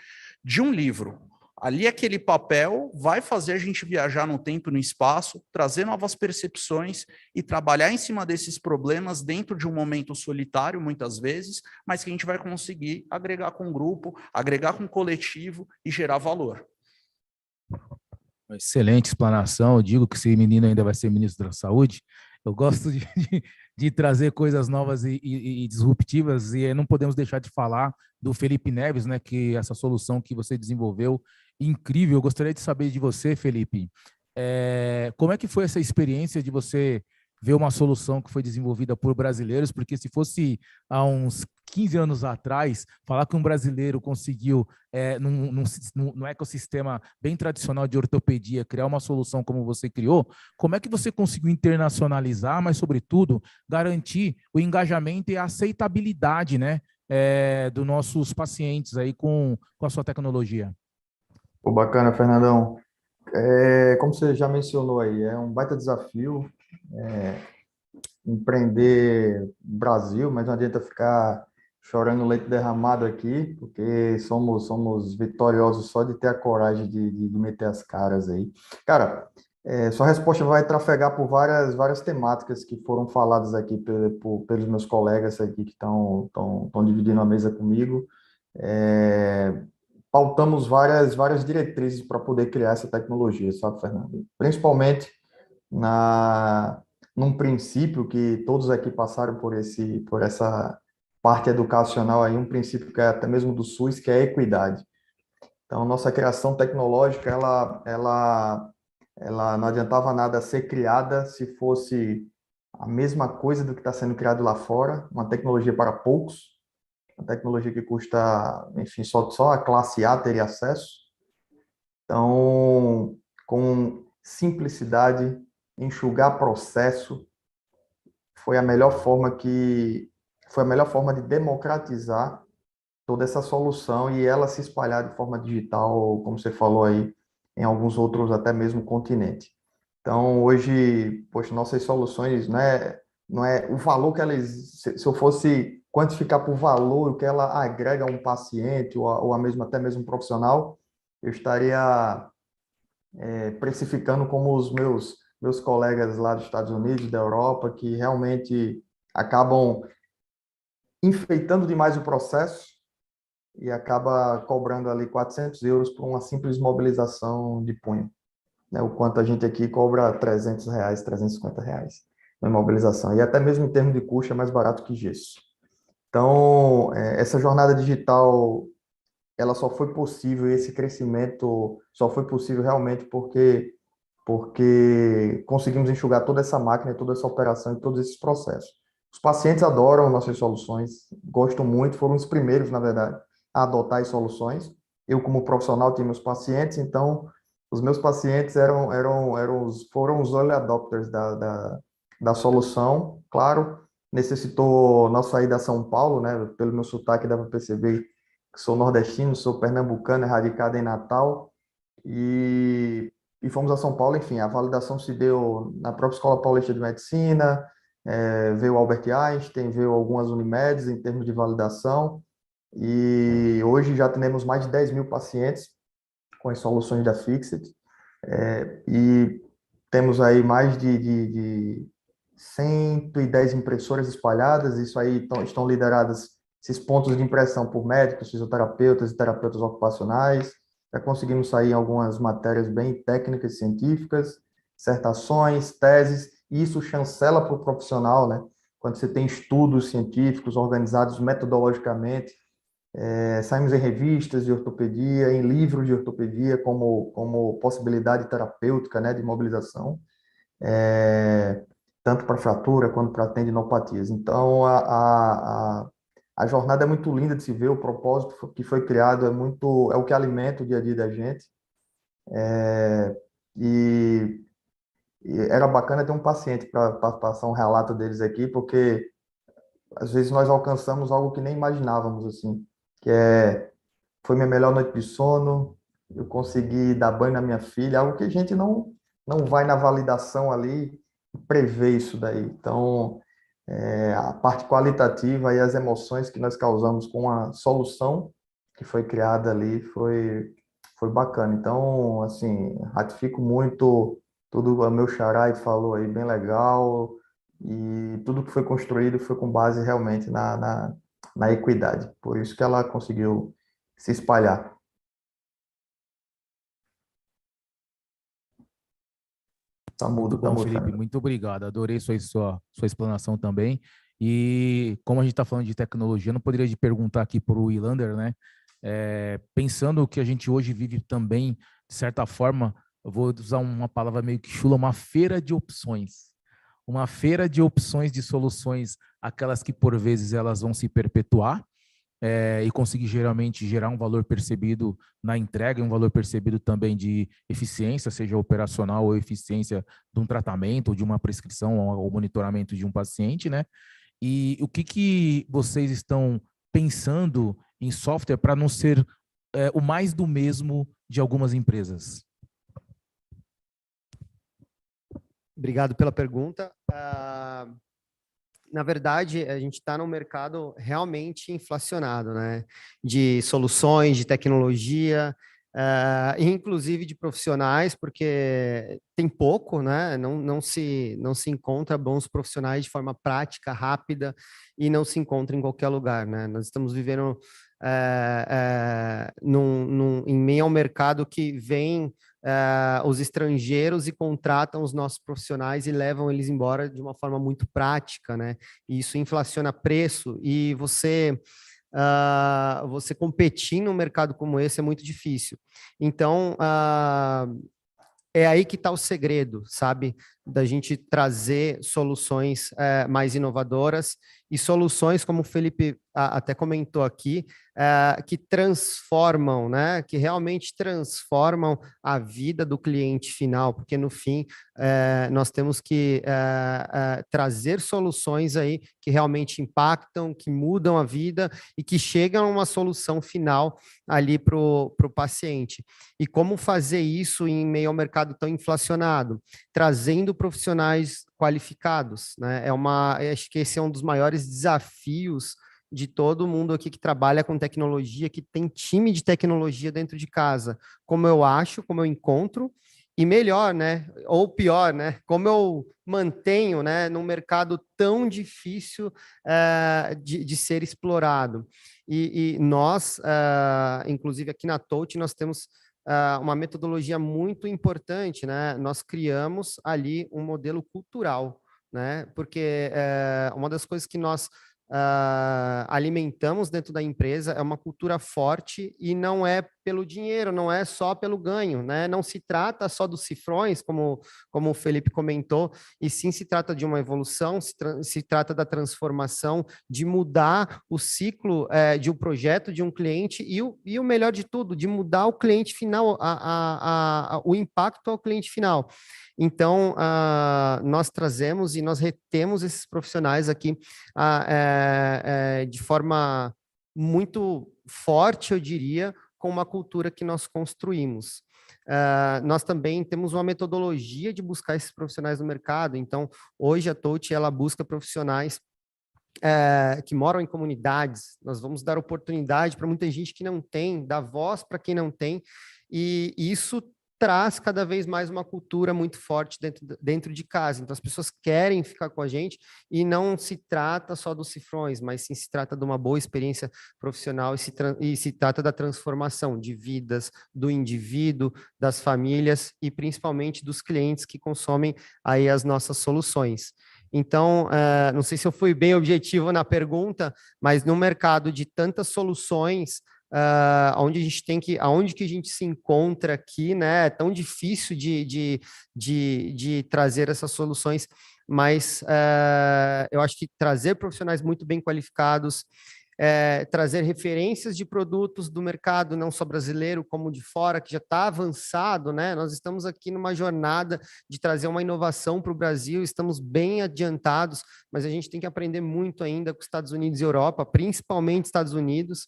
de um livro. Ali aquele papel vai fazer a gente viajar no tempo e no espaço, trazer novas percepções e trabalhar em cima desses problemas dentro de um momento solitário, muitas vezes, mas que a gente vai conseguir agregar com o grupo, agregar com o coletivo e gerar valor. Excelente explanação. Eu digo que esse menino ainda vai ser ministro da Saúde. Eu gosto de trazer coisas novas e disruptivas, e não podemos deixar de falar do Felipe Neves, né? Que essa solução que você desenvolveu, incrível. Eu gostaria de saber de você, Felipe, como é que foi essa experiência de você ver uma solução que foi desenvolvida por brasileiros? Porque se fosse há uns 15 anos atrás, falar que um brasileiro conseguiu, num ecossistema bem tradicional de ortopedia, criar uma solução como você criou, como é que você conseguiu internacionalizar, mas, sobretudo, garantir o engajamento e a aceitabilidade, né, dos nossos pacientes aí com a sua tecnologia? Pô, bacana, Fernandão. Como você já mencionou aí, é um baita desafio empreender no Brasil, mas não adianta ficar chorando leite derramado aqui, porque somos vitoriosos só de ter a coragem de meter as caras aí. Cara, sua resposta vai trafegar por várias temáticas que foram faladas aqui pelos meus colegas aqui que estão dividindo a mesa comigo. Pautamos várias diretrizes para poder criar essa tecnologia, sabe, Fernando? Principalmente num princípio que todos aqui passaram por essa parte educacional aí, um princípio que é até mesmo do SUS, que é a equidade. Então, nossa criação tecnológica, ela não adiantava nada ser criada se fosse a mesma coisa do que está sendo criado lá fora, uma tecnologia para poucos, uma tecnologia que custa, enfim, só a classe A teria acesso. Então, com simplicidade, enxugar processo, foi a melhor forma de democratizar toda essa solução e ela se espalhar de forma digital, como você falou aí, em alguns outros, até mesmo continentes. Então, hoje, poxa, nossas soluções, não é o valor que elas, se eu fosse quantificar por valor o que ela agrega a um paciente ou até mesmo um profissional, eu estaria precificando como os meus colegas lá dos Estados Unidos, da Europa, que realmente acabam enfeitando demais o processo e acaba cobrando ali 400 euros por uma simples mobilização de punho. O quanto a gente aqui cobra R$300, R$350 na imobilização. E até mesmo em termos de custo é mais barato que gesso. Então, essa jornada digital, ela só foi possível, esse crescimento só foi possível realmente porque conseguimos enxugar toda essa máquina, toda essa operação e todos esses processos. Os pacientes adoram nossas soluções, gostam muito, foram os primeiros, na verdade, a adotar as soluções. Eu, como profissional, tinha meus pacientes, então os meus pacientes foram os early adopters da solução. Claro, necessitou nossa ida a São Paulo, né? Pelo meu sotaque dá para perceber que sou nordestino, sou pernambucano, radicado em Natal, e fomos a São Paulo. Enfim, a validação se deu na própria Escola Paulista de Medicina, veio o Albert Einstein, veio algumas Unimedes em termos de validação, e hoje já temos mais de 10 mil pacientes com as soluções da Fixit, e temos aí mais de 110 impressoras espalhadas. Isso aí estão lideradas, esses pontos de impressão, por médicos, fisioterapeutas e terapeutas ocupacionais. Já conseguimos sair em algumas matérias bem técnicas, científicas, dissertações, teses, e isso chancela para o profissional, né? quando você tem estudos científicos organizados metodologicamente. Saímos em revistas de ortopedia, em livros de ortopedia, como possibilidade terapêutica, né, de mobilização, tanto para fratura quanto para tendinopatias. Então, a jornada é muito linda de se ver, o propósito que foi criado é o que alimenta o dia a dia da gente. E era bacana ter um paciente para passar um relato deles aqui, porque às vezes nós alcançamos algo que nem imaginávamos, assim, foi minha melhor noite de sono, eu consegui dar banho na minha filha, algo que a gente não vai na validação ali prever isso daí. Então, a parte qualitativa e as emoções que nós causamos com a solução que foi criada ali foi bacana. Então, assim, ratifico muito tudo o meu xará falou aí, bem legal, e tudo que foi construído foi com base realmente na equidade. Por isso que ela conseguiu se espalhar. Tá mudo, Muito bom, Felipe. Muito obrigado. Adorei sua explanação também. E como a gente está falando de tecnologia, não poderia te perguntar aqui para o Ilander, né? Pensando que a gente hoje vive também, de certa forma, eu vou usar uma palavra meio que chula, uma feira de opções. Uma feira de opções de soluções, aquelas que por vezes elas vão se perpetuar, e conseguir geralmente gerar um valor percebido na entrega e um valor percebido também de eficiência, seja operacional ou eficiência de um tratamento, ou de uma prescrição ou monitoramento de um paciente, né? E o que vocês estão pensando em software para não ser o mais do mesmo de algumas empresas? Obrigado pela pergunta. Na verdade, a gente está num mercado realmente inflacionado, né? De soluções, de tecnologia, inclusive de profissionais, porque tem pouco, né? Não se encontra bons profissionais de forma prática, rápida, e não se encontra em qualquer lugar, né? Nós estamos vivendo em meio ao mercado que vem os estrangeiros e contratam os nossos profissionais e levam eles embora de uma forma muito prática, né? E isso inflaciona preço, e você competir num mercado como esse é muito difícil. Então, é aí que está o segredo, sabe? Da gente trazer soluções mais inovadoras e soluções, como o Felipe até comentou aqui, que transformam, né? Que realmente transformam a vida do cliente final, porque no fim nós temos que trazer soluções aí que realmente impactam, que mudam a vida e que chegam a uma solução final ali para o paciente. E como fazer isso em meio ao mercado tão inflacionado? Trazendo profissionais qualificados, né? Acho que esse é um dos maiores desafios de todo mundo aqui que trabalha com tecnologia, que tem time de tecnologia dentro de casa. Como eu encontro, e melhor, né? Ou pior, né? Como eu mantenho, né? Num mercado tão difícil de ser explorado. E nós, inclusive aqui na Touch, nós temos uma metodologia muito importante, né? Nós criamos ali um modelo cultural, né? Porque uma das coisas que nós alimentamos dentro da empresa é uma cultura forte, e não é pelo dinheiro, não é só pelo ganho, né? Não se trata só dos cifrões, como o Felipe comentou, e sim se trata de uma evolução, se trata da transformação, de mudar o ciclo de um projeto, de um cliente, e o melhor de tudo, de mudar o cliente final, o impacto ao cliente final. Então, nós trazemos e nós retemos esses profissionais aqui de forma muito forte, eu diria, com uma cultura que nós construímos. Nós também temos uma metodologia de buscar esses profissionais no mercado. Então, hoje a Touch, ela busca profissionais que moram em comunidades. Nós vamos dar oportunidade para muita gente que não tem, dar voz para quem não tem, e isso traz cada vez mais uma cultura muito forte dentro de casa. Então, as pessoas querem ficar com a gente, e não se trata só dos cifrões, mas sim se trata de uma boa experiência profissional, e se trata da transformação de vidas, do indivíduo, das famílias e principalmente dos clientes que consomem aí as nossas soluções. Então, não sei se eu fui bem objetivo na pergunta, mas no mercado de tantas soluções, onde a gente aonde que a gente se encontra aqui, né? É tão difícil de trazer essas soluções, mas eu acho que trazer profissionais muito bem qualificados, trazer referências de produtos do mercado, não só brasileiro, como de fora, que já está avançado, né? Nós estamos aqui numa jornada de trazer uma inovação para o Brasil, estamos bem adiantados, mas a gente tem que aprender muito ainda com os Estados Unidos e Europa, principalmente Estados Unidos,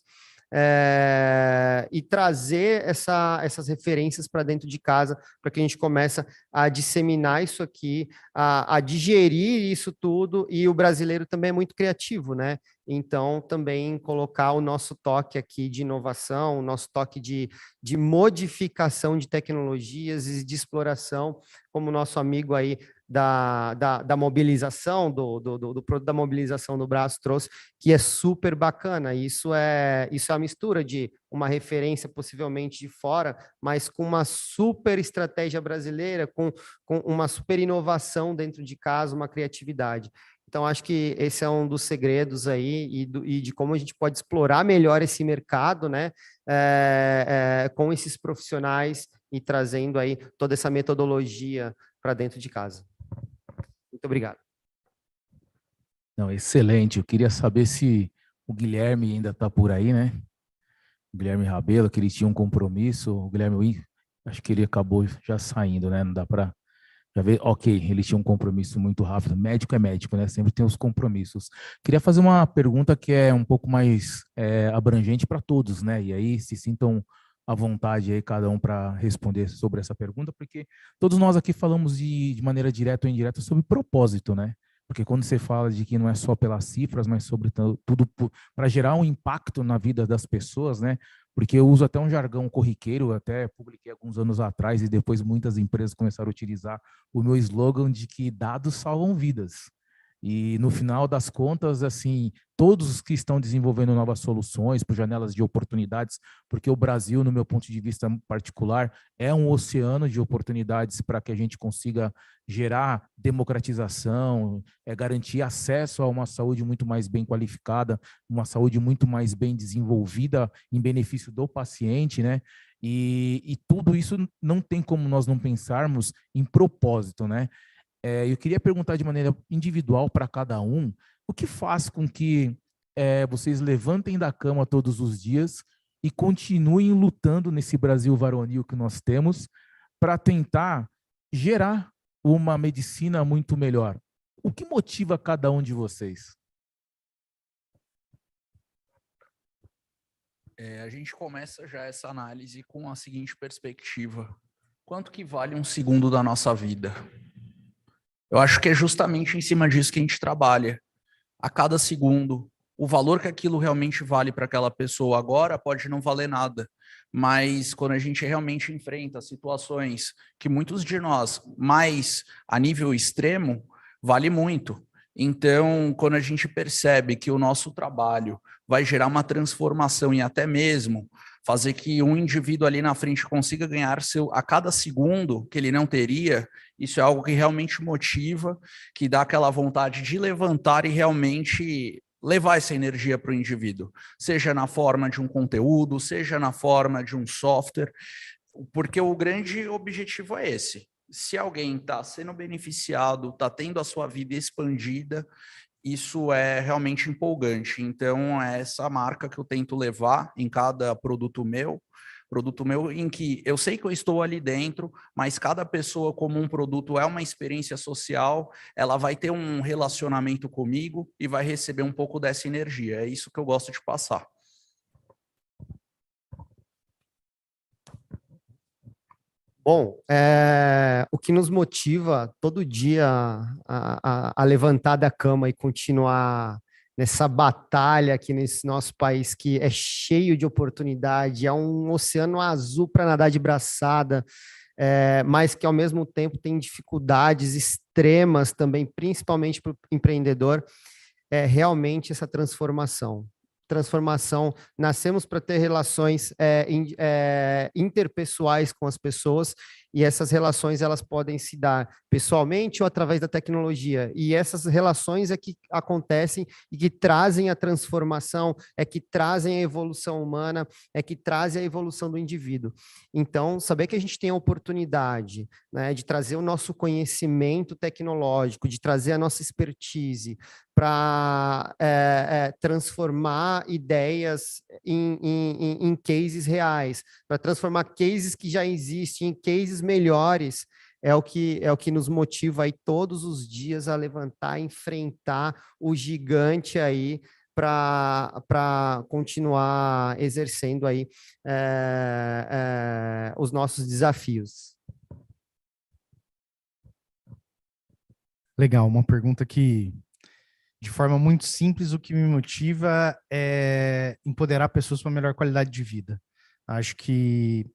e trazer essas referências para dentro de casa, para que a gente comece a disseminar isso aqui, a digerir isso tudo, e o brasileiro também é muito criativo, né? Então, também colocar o nosso toque aqui de inovação, o nosso toque de modificação de tecnologias e de exploração, como o nosso amigo aí da mobilização, do produto da mobilização do braço trouxe, que é super bacana. Isso é a mistura de uma referência possivelmente de fora, mas com uma super estratégia brasileira, com uma super inovação dentro de casa, uma criatividade. Então, acho que esse é um dos segredos aí e de como a gente pode explorar melhor esse mercado, né, com esses profissionais e trazendo aí toda essa metodologia para dentro de casa. Muito obrigado. Não, excelente. Eu queria saber se o Guilherme ainda está por aí, né? O Guilherme Rabelo, que ele tinha um compromisso. O Guilherme, acho que ele acabou já saindo, né? Não dá para já ver. Ok, ele tinha um compromisso muito rápido. Médico é médico, né? Sempre tem os compromissos. Queria fazer uma pergunta que é um pouco mais abrangente para todos, né? E aí se sintam à vontade aí, cada um, para responder sobre essa pergunta, porque todos nós aqui falamos de maneira direta ou indireta sobre propósito, né? Porque quando você fala de que não é só pelas cifras, mas sobre tudo para gerar um impacto na vida das pessoas, né? Porque eu uso até um jargão corriqueiro, até publiquei alguns anos atrás e depois muitas empresas começaram a utilizar o meu slogan de que dados salvam vidas. E no final das contas, assim, todos os que estão desenvolvendo novas soluções por janelas de oportunidades, porque o Brasil, no meu ponto de vista particular, é um oceano de oportunidades para que a gente consiga gerar democratização, garantir acesso a uma saúde muito mais bem qualificada, uma saúde muito mais bem desenvolvida em benefício do paciente, né? E tudo isso não tem como nós não pensarmos em propósito, né? Eu queria perguntar de maneira individual para cada um, o que faz com que vocês levantem da cama todos os dias e continuem lutando nesse Brasil varonil que nós temos para tentar gerar uma medicina muito melhor? O que motiva cada um de vocês? A gente começa já essa análise com a seguinte perspectiva: quanto que vale um segundo da nossa vida? Eu acho que é justamente em cima disso que a gente trabalha. A cada segundo, o valor que aquilo realmente vale para aquela pessoa agora pode não valer nada, mas quando a gente realmente enfrenta situações que muitos de nós, mais a nível extremo, vale muito. Então, quando a gente percebe que o nosso trabalho vai gerar uma transformação e até mesmo fazer que um indivíduo ali na frente consiga ganhar a cada segundo que ele não teria, isso é algo que realmente motiva, que dá aquela vontade de levantar e realmente levar essa energia para o indivíduo, seja na forma de um conteúdo, seja na forma de um software, porque o grande objetivo é esse. Se alguém está sendo beneficiado, está tendo a sua vida expandida, isso é realmente empolgante. Então, é essa marca que eu tento levar em cada produto meu, em que eu sei que eu estou ali dentro, mas cada pessoa como um produto é uma experiência social, ela vai ter um relacionamento comigo e vai receber um pouco dessa energia. É isso que eu gosto de passar. Bom, o que nos motiva todo dia a levantar da cama e continuar nessa batalha aqui nesse nosso país que é cheio de oportunidade, é um oceano azul para nadar de braçada, mas que ao mesmo tempo tem dificuldades extremas também, principalmente para o empreendedor, é realmente essa transformação. Nascemos para ter relações interpessoais com as pessoas e essas relações elas podem se dar pessoalmente ou através da tecnologia. E essas relações é que acontecem e que trazem a transformação, é que trazem a evolução humana, é que trazem a evolução do indivíduo. Então, saber que a gente tem a oportunidade, né, de trazer o nosso conhecimento tecnológico, de trazer a nossa expertise para transformar ideias em cases reais, para transformar cases que já existem em cases melhores, é o que nos motiva aí todos os dias a levantar, enfrentar o gigante aí para continuar exercendo aí os nossos desafios. Legal, uma pergunta que, de forma muito simples, o que me motiva é empoderar pessoas para uma melhor qualidade de vida. Acho que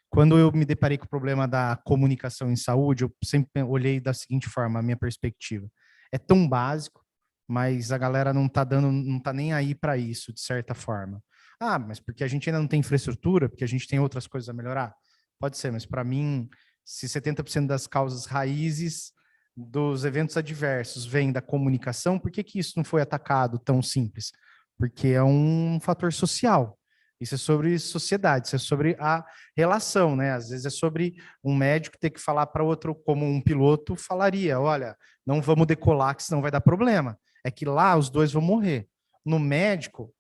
quando eu me deparei com o problema da comunicação em saúde, eu sempre olhei da seguinte forma, a minha perspectiva. É tão básico, mas a galera não tá nem aí para isso, de certa forma. Ah, mas porque a gente ainda não tem infraestrutura, porque a gente tem outras coisas a melhorar? Pode ser, mas para mim, se 70% das causas raízes dos eventos adversos vêm da comunicação, por que isso não foi atacado tão simples? Porque é um fator social. Isso é sobre sociedade, isso é sobre a relação, né? Às vezes é sobre um médico ter que falar para outro, como um piloto falaria, olha, não vamos decolar, que senão vai dar problema. É que lá os dois vão morrer. No médico,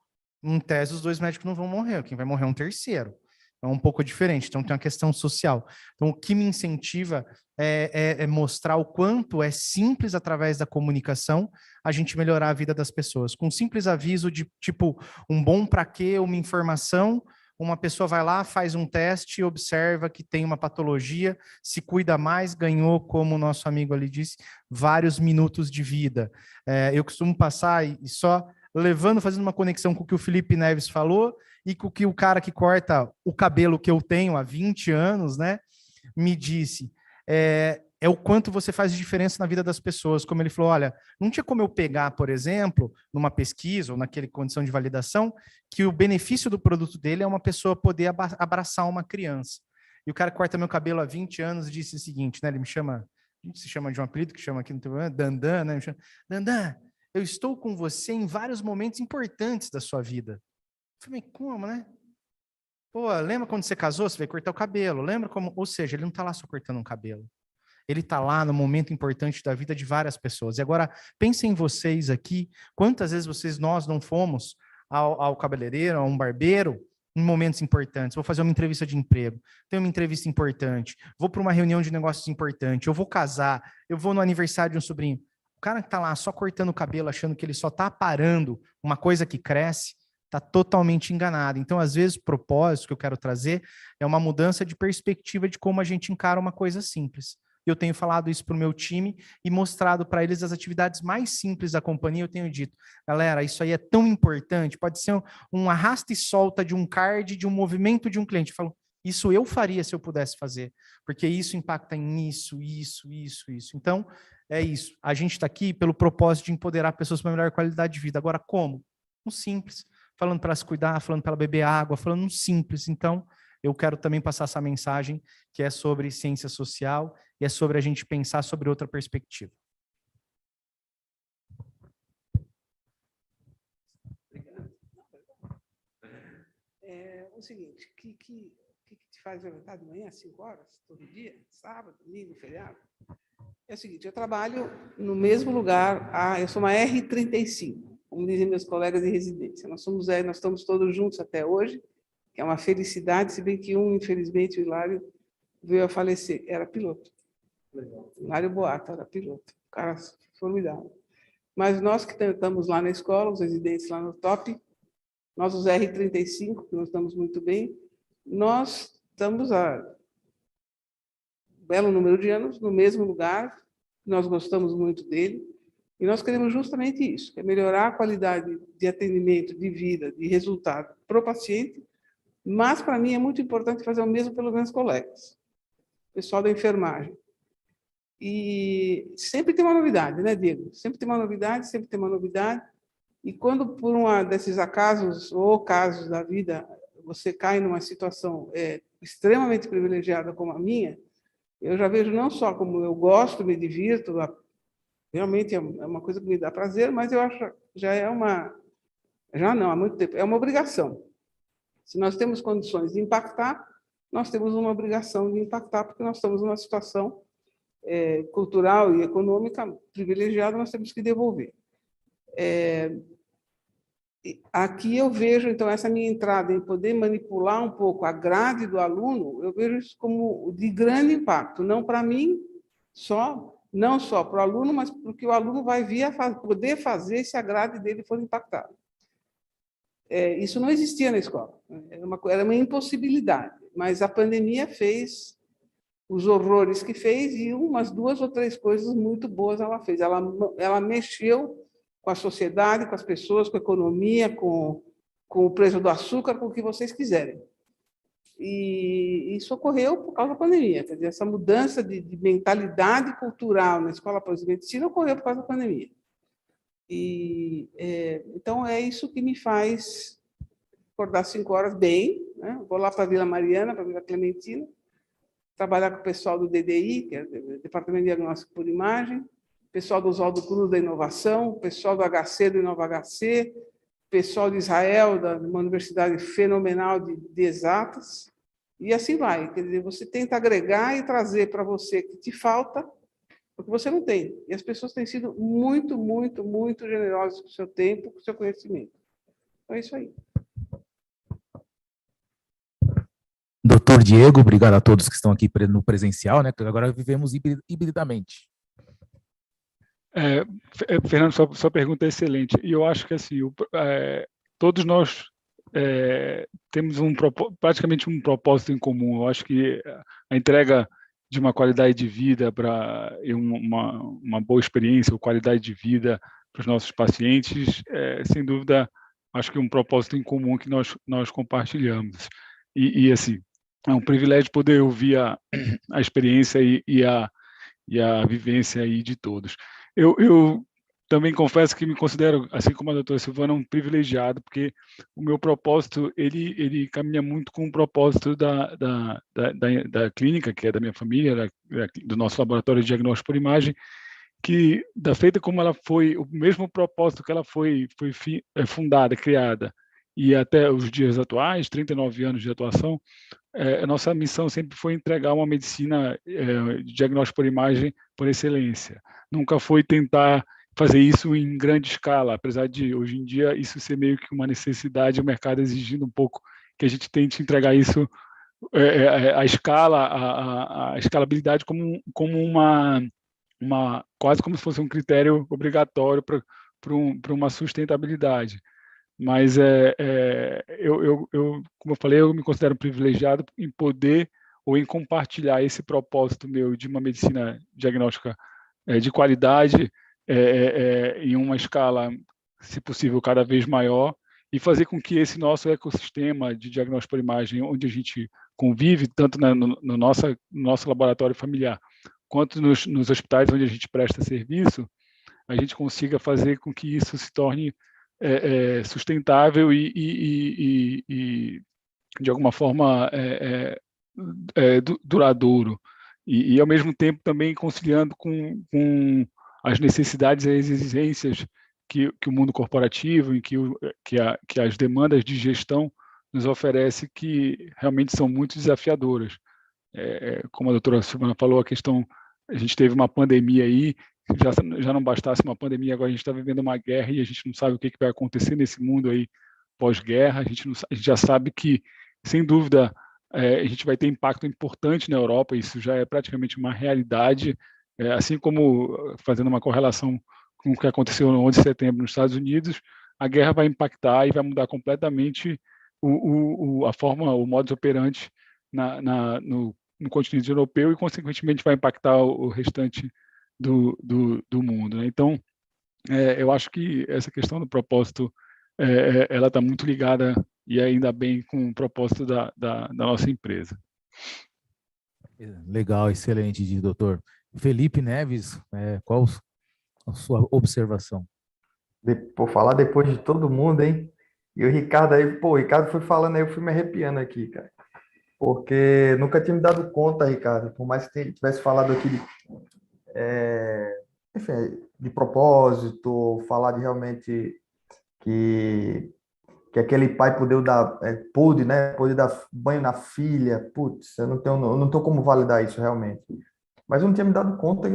em tese, os dois médicos não vão morrer, quem vai morrer é um terceiro. É um pouco diferente, então tem uma questão social. Então, o que me incentiva é mostrar o quanto é simples, através da comunicação, a gente melhorar a vida das pessoas. Com um simples aviso de, tipo, um bom para quê, uma informação, uma pessoa vai lá, faz um teste, observa que tem uma patologia, se cuida mais, ganhou, como o nosso amigo ali disse, vários minutos de vida. Eu costumo passar e só fazendo uma conexão com o que o Felipe Neves falou e com o que o cara que corta o cabelo que eu tenho há 20 anos, né, me disse. É o quanto você faz de diferença na vida das pessoas. Como ele falou, olha, não tinha como eu pegar, por exemplo, numa pesquisa ou naquela condição de validação, que o benefício do produto dele é uma pessoa poder abraçar uma criança. E o cara que corta meu cabelo há 20 anos disse o seguinte, né, ele me chama, a gente se chama de um apelido que chama aqui no teu Dandan, né, me chama, Dandan, eu estou com você em vários momentos importantes da sua vida. Eu falei, como, né? Pô, lembra quando você casou, você veio cortar o cabelo? Lembra como? Ou seja, ele não está lá só cortando um cabelo. Ele está lá no momento importante da vida de várias pessoas. E agora, pensem em vocês aqui, quantas vezes nós não fomos ao cabeleireiro, a um barbeiro, em momentos importantes. Vou fazer uma entrevista de emprego, tenho uma entrevista importante, vou para uma reunião de negócios importante, eu vou casar, eu vou no aniversário de um sobrinho. O cara que está lá só cortando o cabelo, achando que ele só está parando uma coisa que cresce, está totalmente enganado. Então, às vezes, o propósito que eu quero trazer é uma mudança de perspectiva de como a gente encara uma coisa simples. Eu tenho falado isso para o meu time e mostrado para eles as atividades mais simples da companhia. Eu tenho dito, galera, isso aí é tão importante, pode ser um arrasta e solta de um card, de um movimento de um cliente. Eu falo, isso eu faria se eu pudesse fazer, porque isso impacta em isso. Então, é isso. A gente está aqui pelo propósito de empoderar pessoas para uma melhor qualidade de vida. Agora, como? Um simples. Falando para ela se cuidar, falando para ela beber água, falando um simples. Então, eu quero também passar essa mensagem que é sobre ciência social e é sobre a gente pensar sobre outra perspectiva. É o seguinte, o que te faz levantar de manhã às 5 horas, todo dia, sábado, domingo, feriado? É o seguinte, eu trabalho no mesmo lugar, eu sou uma R35, como dizem meus colegas de residência. Nós estamos todos juntos até hoje, que é uma felicidade, se bem que infelizmente, o Hilário veio a falecer, era piloto. Hilário Boato era piloto, um cara formidável. Mas nós que estamos lá na escola, os residentes lá no top, nós os R35, que nós estamos muito bem, nós estamos há um belo número de anos no mesmo lugar, nós gostamos muito dele, e nós queremos justamente isso, que é melhorar a qualidade de atendimento, de vida, de resultado para o paciente, mas, para mim, é muito importante fazer o mesmo pelos meus colegas, pessoal da enfermagem. E sempre tem uma novidade, né, Diego? Sempre tem uma novidade. E quando, por desses acasos ou casos da vida, você cai numa situação extremamente privilegiada como a minha, Eu já vejo não só como eu gosto, me divirto, realmente é uma coisa que me dá prazer, mas eu acho já é uma, já não, há muito tempo, é uma obrigação. Se nós temos condições de impactar, nós temos uma obrigação de impactar, porque nós estamos numa situação cultural e econômica privilegiada, nós temos que devolver. Aqui eu vejo, então, essa minha entrada em poder manipular um pouco a grade do aluno, eu vejo isso como de grande impacto, não para mim só, não só para o aluno, mas porque o aluno vai vir a poder fazer se a grade dele for impactada. Isso não existia na escola, era uma impossibilidade, mas a pandemia fez os horrores que fez e umas 2 ou 3 coisas muito boas ela fez. Ela mexeu com a sociedade, com as pessoas, com a economia, com o preço do açúcar, com o que vocês quiserem. E isso ocorreu por causa da pandemia. Quer dizer, essa mudança de mentalidade cultural na Escola de Medicina ocorreu por causa da pandemia. Então, é isso que me faz acordar 5 horas bem, né? Vou lá para a Vila Mariana, para a Vila Clementina, trabalhar com o pessoal do DDI, que é o Departamento de Diagnóstico por Imagem, pessoal do Oswaldo Cruz da Inovação, pessoal do HC do InovaHC, pessoal de Israel, de uma universidade fenomenal de exatas, e assim vai. Quer dizer, você tenta agregar e trazer para você que te falta, porque você não tem. E as pessoas têm sido muito, muito, muito generosas com o seu tempo, com o seu conhecimento. Então é isso aí. Doutor Diego, obrigado a todos que estão aqui no presencial, né? Que agora vivemos hibridamente. Fernando, sua pergunta é excelente. E eu acho que assim, todos nós temos praticamente um propósito em comum. Eu acho que a entrega de uma qualidade de vida para uma boa experiência ou qualidade de vida para os nossos pacientes, sem dúvida, acho que é um propósito em comum que nós compartilhamos. E assim, é um privilégio poder ouvir a experiência e a vivência aí de todos. Eu também confesso que me considero, assim como a doutora Silvana, um privilegiado, porque o meu propósito, ele caminha muito com o propósito da clínica, que é da minha família, do nosso laboratório de diagnóstico por imagem, que, da feita como ela foi, o mesmo propósito que ela foi fundada, criada, e até os dias atuais, 39 anos de atuação, a nossa missão sempre foi entregar uma medicina de diagnóstico por imagem por excelência. Nunca foi tentar fazer isso em grande escala, apesar de, hoje em dia, isso ser meio que uma necessidade, o mercado exigindo um pouco que a gente tente entregar isso, a escala, a escalabilidade como quase como se fosse um critério obrigatório para uma sustentabilidade. Mas como eu falei, eu me considero privilegiado em poder ou em compartilhar esse propósito meu de uma medicina diagnóstica de qualidade em uma escala, se possível, cada vez maior, e fazer com que esse nosso ecossistema de diagnóstico por imagem, onde a gente convive, tanto no nosso laboratório familiar, quanto nos hospitais onde a gente presta serviço, a gente consiga fazer com que isso se torne sustentável e, de alguma forma, duradouro. E, ao mesmo tempo, também conciliando com as necessidades e as exigências que o mundo corporativo e que as demandas de gestão nos oferece, que realmente são muito desafiadoras. Como a doutora Silvana falou, a gente teve uma pandemia aí, já não bastasse uma pandemia, agora a gente está vivendo uma guerra e a gente não sabe o que vai acontecer nesse mundo aí pós-guerra. A gente já sabe que, sem dúvida, a gente vai ter impacto importante na Europa, isso já é praticamente uma realidade, assim como, fazendo uma correlação com o que aconteceu no 11 de setembro nos Estados Unidos, a guerra vai impactar e vai mudar completamente a forma, o modus operandi no continente europeu e, consequentemente, vai impactar o restante do mundo, né? Então, eu acho que essa questão do propósito, ela está muito ligada, e ainda bem, com o propósito da nossa empresa. Legal, excelente, doutor. Felipe Neves, qual a sua observação? Por falar depois de todo mundo, hein? E o Ricardo aí, o Ricardo foi falando aí, eu fui me arrepiando aqui, cara. porque nunca tinha me dado conta, Ricardo, por mais que tivesse falado aqui enfim, de propósito, falar de realmente que aquele pai pôde, né, pôde dar banho na filha, putz, eu não tenho como validar isso realmente. Mas eu não tinha me dado conta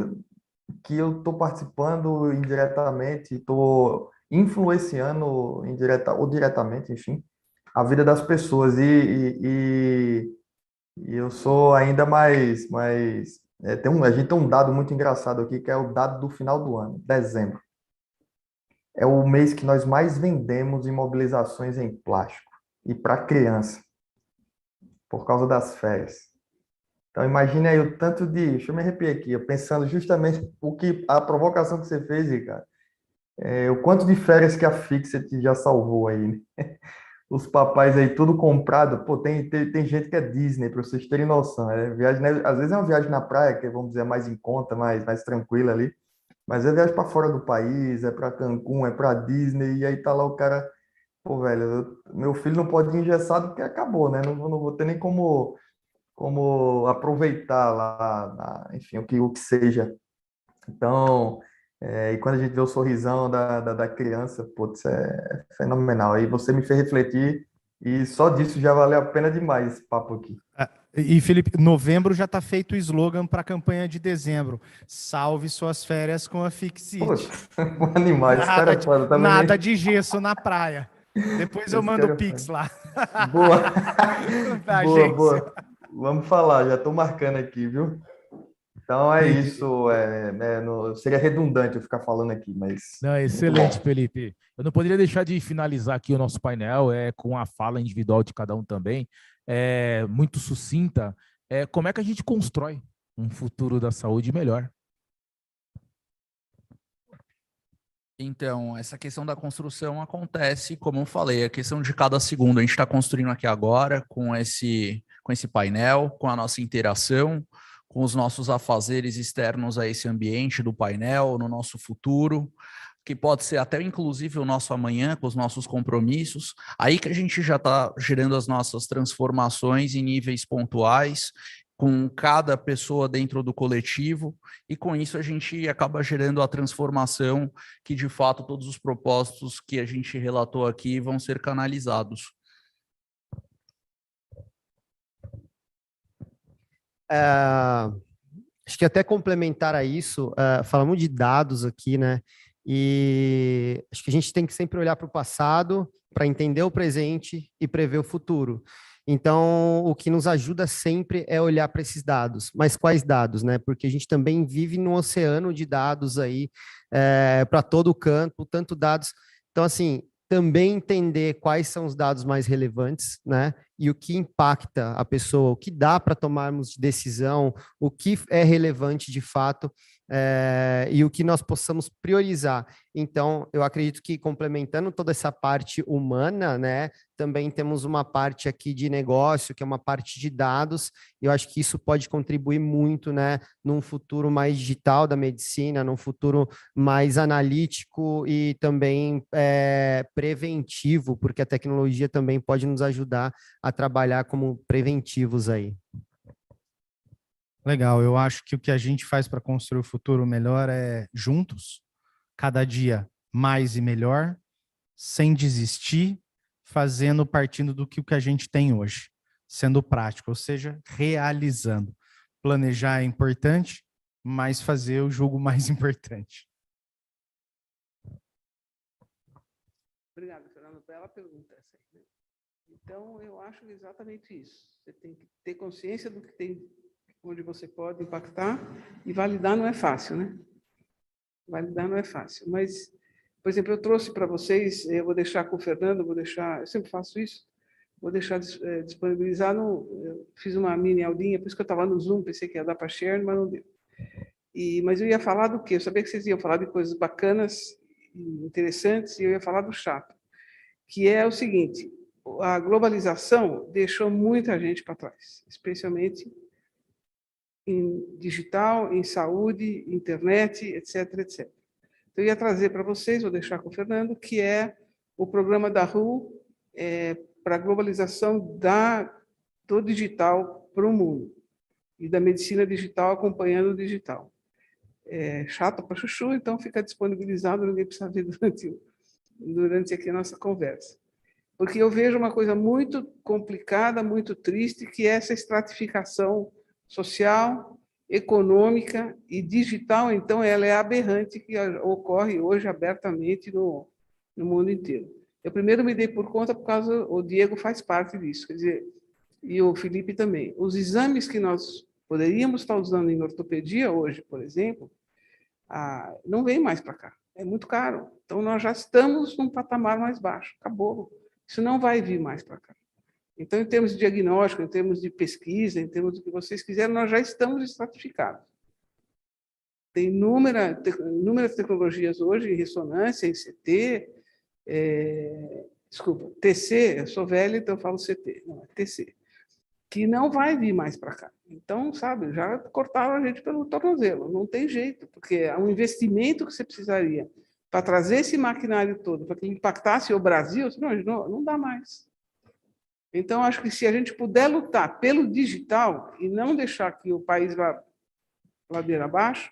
que eu estou participando indiretamente, estou influenciando indireta ou diretamente, enfim, a vida das pessoas e eu sou ainda a gente tem um dado muito engraçado aqui, que é o dado do final do ano, dezembro. É o mês que nós mais vendemos imobilizações em plástico e para criança, por causa das férias. Então, imagine aí o tanto de... Deixa eu me arrepiar aqui, eu pensando justamente a provocação que você fez, Ricardo. O quanto de férias que a Fixit já salvou aí, né? Os papais aí, tudo comprado. Pô, tem gente que é Disney, para vocês terem noção. Viagem, né? Às vezes é uma viagem na praia, que vamos dizer, mais em conta, mais tranquila ali. Mas é viagem para fora do país, é para Cancún, é para Disney, e aí tá lá o cara... Pô, velho, meu filho não pode ir engessado porque acabou, né? Não vou ter nem como aproveitar lá, enfim, o que seja. Então, e quando a gente vê o sorrisão da criança, putz, é fenomenal. Aí você me fez refletir e só disso já valeu a pena demais esse papo aqui. E, Felipe, novembro já está feito o slogan para a campanha de dezembro. Salve suas férias com a Fixit. Animal, esse cara é foda. Nada de gesso na praia. Depois eu mando o Pix lá. Boa. Da Boa, agência. boa. Vamos falar, já estou marcando aqui, viu? Então é isso. Seria redundante eu ficar falando aqui, mas. Não, excelente, Felipe. Eu não poderia deixar de finalizar aqui o nosso painel com a fala individual de cada um também, muito sucinta. Como é que a gente constrói um futuro da saúde melhor? Então, essa questão da construção acontece, como eu falei, a questão de cada segundo. A gente está construindo aqui agora com esse painel, com a nossa interação, com os nossos afazeres externos a esse ambiente do painel, no nosso futuro, que pode ser até inclusive o nosso amanhã, com os nossos compromissos. Aí que a gente já está gerando as nossas transformações em níveis pontuais, com cada pessoa dentro do coletivo, e com isso a gente acaba gerando a transformação que, de fato, todos os propósitos que a gente relatou aqui vão ser canalizados. Acho que até complementar a isso, falamos de dados aqui, né? E acho que a gente tem que sempre olhar para o passado para entender o presente e prever o futuro. Então, o que nos ajuda sempre é olhar para esses dados. Mas quais dados, né? Porque a gente também vive num oceano de dados aí para todo canto, tanto dados. Então, assim, também entender quais são os dados mais relevantes, né? E o que impacta a pessoa, o que dá para tomarmos decisão, o que é relevante de fato, e o que nós possamos priorizar. Então, eu acredito que complementando toda essa parte humana, né, também temos uma parte aqui de negócio, que é uma parte de dados, e eu acho que isso pode contribuir muito, né, num futuro mais digital da medicina, num futuro mais analítico e também preventivo, porque a tecnologia também pode nos ajudar a trabalhar como preventivos aí. Legal, eu acho que o que a gente faz para construir o futuro melhor é juntos, cada dia mais e melhor, sem desistir, partindo do que o que a gente tem hoje, sendo prático, ou seja, realizando. Planejar é importante, mas fazer o jogo mais importante. Obrigada, Fernando, bela pergunta essa aí. Então, eu acho exatamente isso. Você tem que ter consciência do que tem, onde você pode impactar, e validar não é fácil, né? Validar não é fácil, mas, por exemplo, eu trouxe para vocês, eu vou deixar com o Fernando, eu sempre faço isso, vou deixar disponibilizar eu fiz uma mini aulinha, por isso que eu estava no Zoom, pensei que ia dar para share, mas não deu. Mas eu ia falar do quê? Eu sabia que vocês iam falar de coisas bacanas, interessantes, e eu ia falar do chato, que é o seguinte: a globalização deixou muita gente para trás, especialmente em digital, em saúde, internet, etc, etc. Então, eu ia trazer para vocês, vou deixar com o Fernando, que é o programa da RU para a globalização do digital para o mundo e da medicina digital acompanhando o digital. É chato para chuchu, então fica disponibilizado, ninguém precisa ver durante aqui a nossa conversa. Porque eu vejo uma coisa muito complicada, muito triste, que é essa estratificação social, econômica e digital, então ela é aberrante, que ocorre hoje abertamente no mundo inteiro. Eu primeiro me dei por conta por causa, o Diego faz parte disso, quer dizer, e o Felipe também. Os exames que nós poderíamos estar usando em ortopedia hoje, por exemplo, não vem mais para cá, é muito caro. Então, nós já estamos num patamar mais baixo, acabou. Isso não vai vir mais para cá. Então, em termos de diagnóstico, em termos de pesquisa, em termos do que vocês quiserem, nós já estamos estratificados. Tem inúmeras tecnologias hoje em ressonância, em CT, desculpa, TC, eu sou velho, então eu falo CT, não, é TC, que não vai vir mais para cá. Então, sabe, já cortaram a gente pelo tornozelo, não tem jeito, porque é um investimento que você precisaria para trazer esse maquinário todo, para que ele impactasse o Brasil, não dá mais. Então, acho que se a gente puder lutar pelo digital e não deixar que o país vá ladeira abaixo,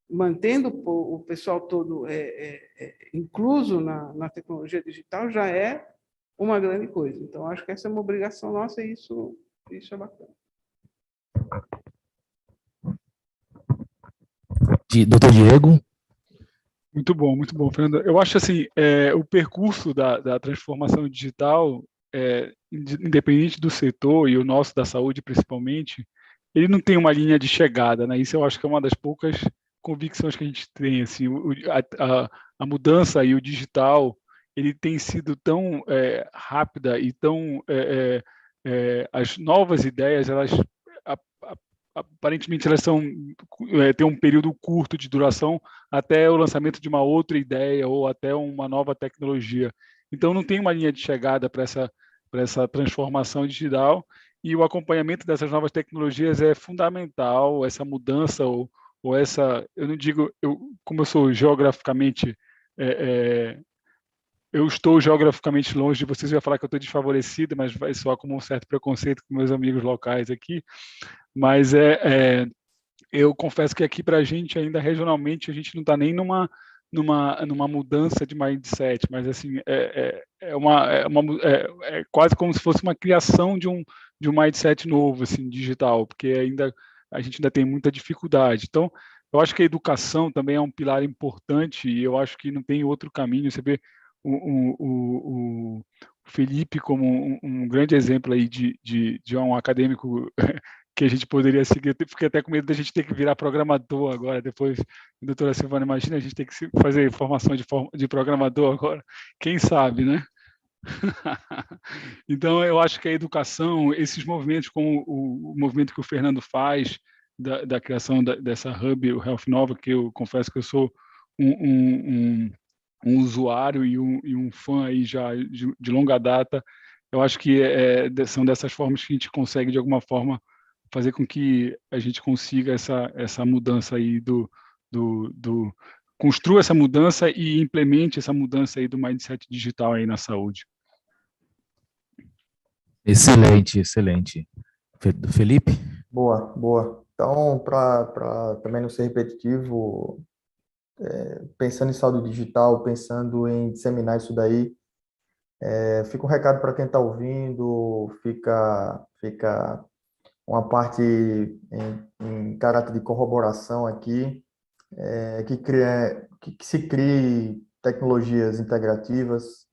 mantendo o pessoal todo incluso na tecnologia digital, já é uma grande coisa. Então, acho que essa é uma obrigação nossa e isso é bacana. Doutor Diego? Muito bom, Fernando. Eu acho assim, o percurso da transformação digital, independente do setor, e o nosso da saúde principalmente, ele não tem uma linha de chegada, né? Isso eu acho que é uma das poucas convicções que a gente tem. Assim, a mudança e o digital, ele tem sido tão rápida e tão... as novas ideias, elas aparentemente elas têm um período curto de duração até o lançamento de uma outra ideia ou até uma nova tecnologia. Então, não tem uma linha de chegada para essa transformação digital, e o acompanhamento dessas novas tecnologias é fundamental. Essa mudança ou essa... Eu não digo... como eu sou geograficamente... eu estou geograficamente longe de vocês, eu ia falar que eu estou desfavorecido, mas vai soar como um certo preconceito com meus amigos locais aqui. Mas eu confesso que aqui para a gente, ainda regionalmente, a gente não está nem numa mudança de mindset, mas assim, é quase como se fosse uma criação de um mindset novo, assim, digital, porque a gente ainda tem muita dificuldade. Então, eu acho que a educação também é um pilar importante, e eu acho que não tem outro caminho. Você vê o Felipe como um grande exemplo aí de um acadêmico que a gente poderia seguir. Eu fiquei até com medo da gente ter que virar programador agora, depois, doutora Silvana, imagina a gente ter que fazer formação de programador agora, quem sabe, né? Então, eu acho que a educação, esses movimentos, como o movimento que o Fernando faz, da criação dessa hub, o Health Nova, que eu confesso que eu sou um usuário e um fã aí já de longa data, eu acho que são dessas formas que a gente consegue, de alguma forma, fazer com que a gente consiga essa mudança aí construa essa mudança e implemente essa mudança aí do mindset digital aí na saúde. Excelente, excelente. Felipe? Boa. Então, para também não ser repetitivo, pensando em saúde digital, pensando em disseminar isso daí, fica um recado para quem está ouvindo, fica uma parte em caráter de corroboração aqui, que se crie tecnologias integrativas,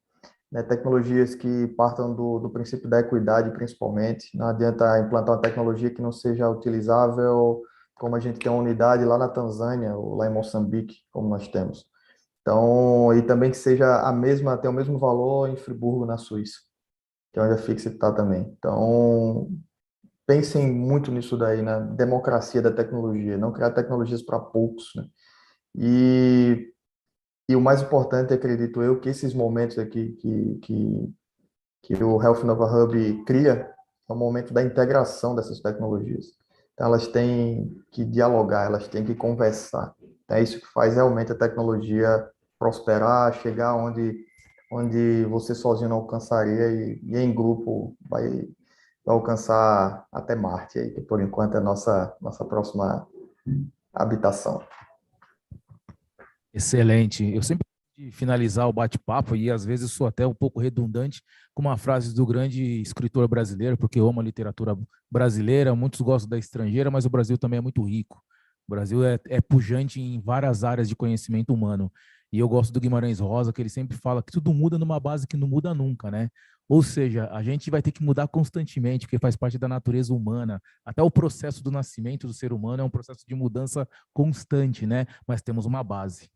né, tecnologias que partam do princípio da equidade, principalmente. Não adianta implantar uma tecnologia que não seja utilizável, como a gente tem uma unidade lá na Tanzânia, ou lá em Moçambique, como nós temos. Então, e também que seja tenha o mesmo valor em Friburgo, na Suíça, que é onde a Fixit está também. Então, pensem muito nisso daí, na democracia da tecnologia, não criar tecnologias para poucos, né? E o mais importante, acredito eu, que esses momentos aqui que o Health Nova Hub cria, é o momento da integração dessas tecnologias. Então, elas têm que dialogar, elas têm que conversar. É isso que faz realmente a tecnologia prosperar, chegar onde você sozinho não alcançaria, e em grupo alcançar até Marte, aí, que por enquanto é a nossa próxima habitação. Excelente. Eu sempre gosto de finalizar o bate-papo e às vezes sou até um pouco redundante com uma frase do grande escritor brasileiro, porque eu amo a literatura brasileira, muitos gostam da estrangeira, mas o Brasil também é muito rico. O Brasil é pujante em várias áreas de conhecimento humano. E eu gosto do Guimarães Rosa, que ele sempre fala que tudo muda numa base que não muda nunca, né? Ou seja, a gente vai ter que mudar constantemente, porque faz parte da natureza humana. Até o processo do nascimento do ser humano é um processo de mudança constante, né? Mas temos uma base.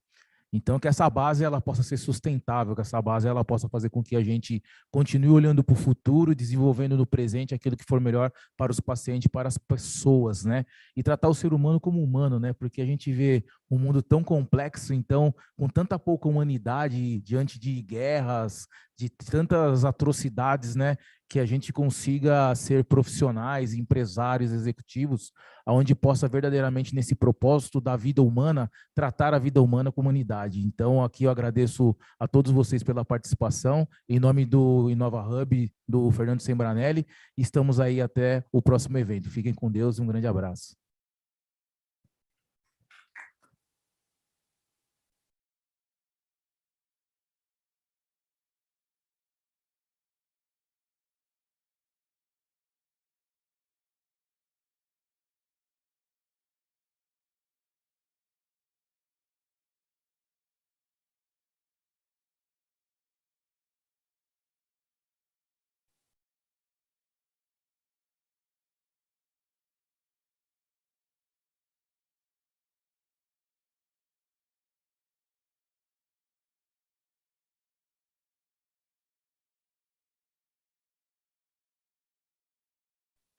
Então, que essa base ela possa ser sustentável, que essa base ela possa fazer com que a gente continue olhando para o futuro, desenvolvendo no presente aquilo que for melhor para os pacientes, para as pessoas, né? E tratar o ser humano como humano, né? Porque a gente vê um mundo tão complexo, então, com tanta pouca humanidade diante de guerras, de tantas atrocidades, né? Que a gente consiga ser profissionais, empresários, executivos, aonde possa verdadeiramente nesse propósito da vida humana tratar a vida humana como humanidade. Então, aqui eu agradeço a todos vocês pela participação, em nome do Inova Hub, do Fernando Sembranelli, estamos aí até o próximo evento. Fiquem com Deus e um grande abraço.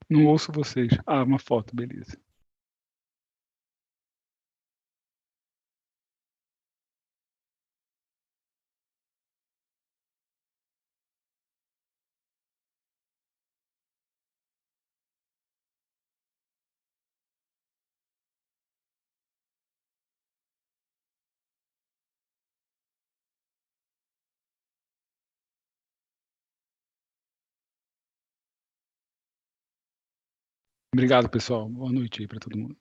Não ouço vocês. Ah, uma foto, beleza. Obrigado, pessoal. Boa noite aí para todo mundo.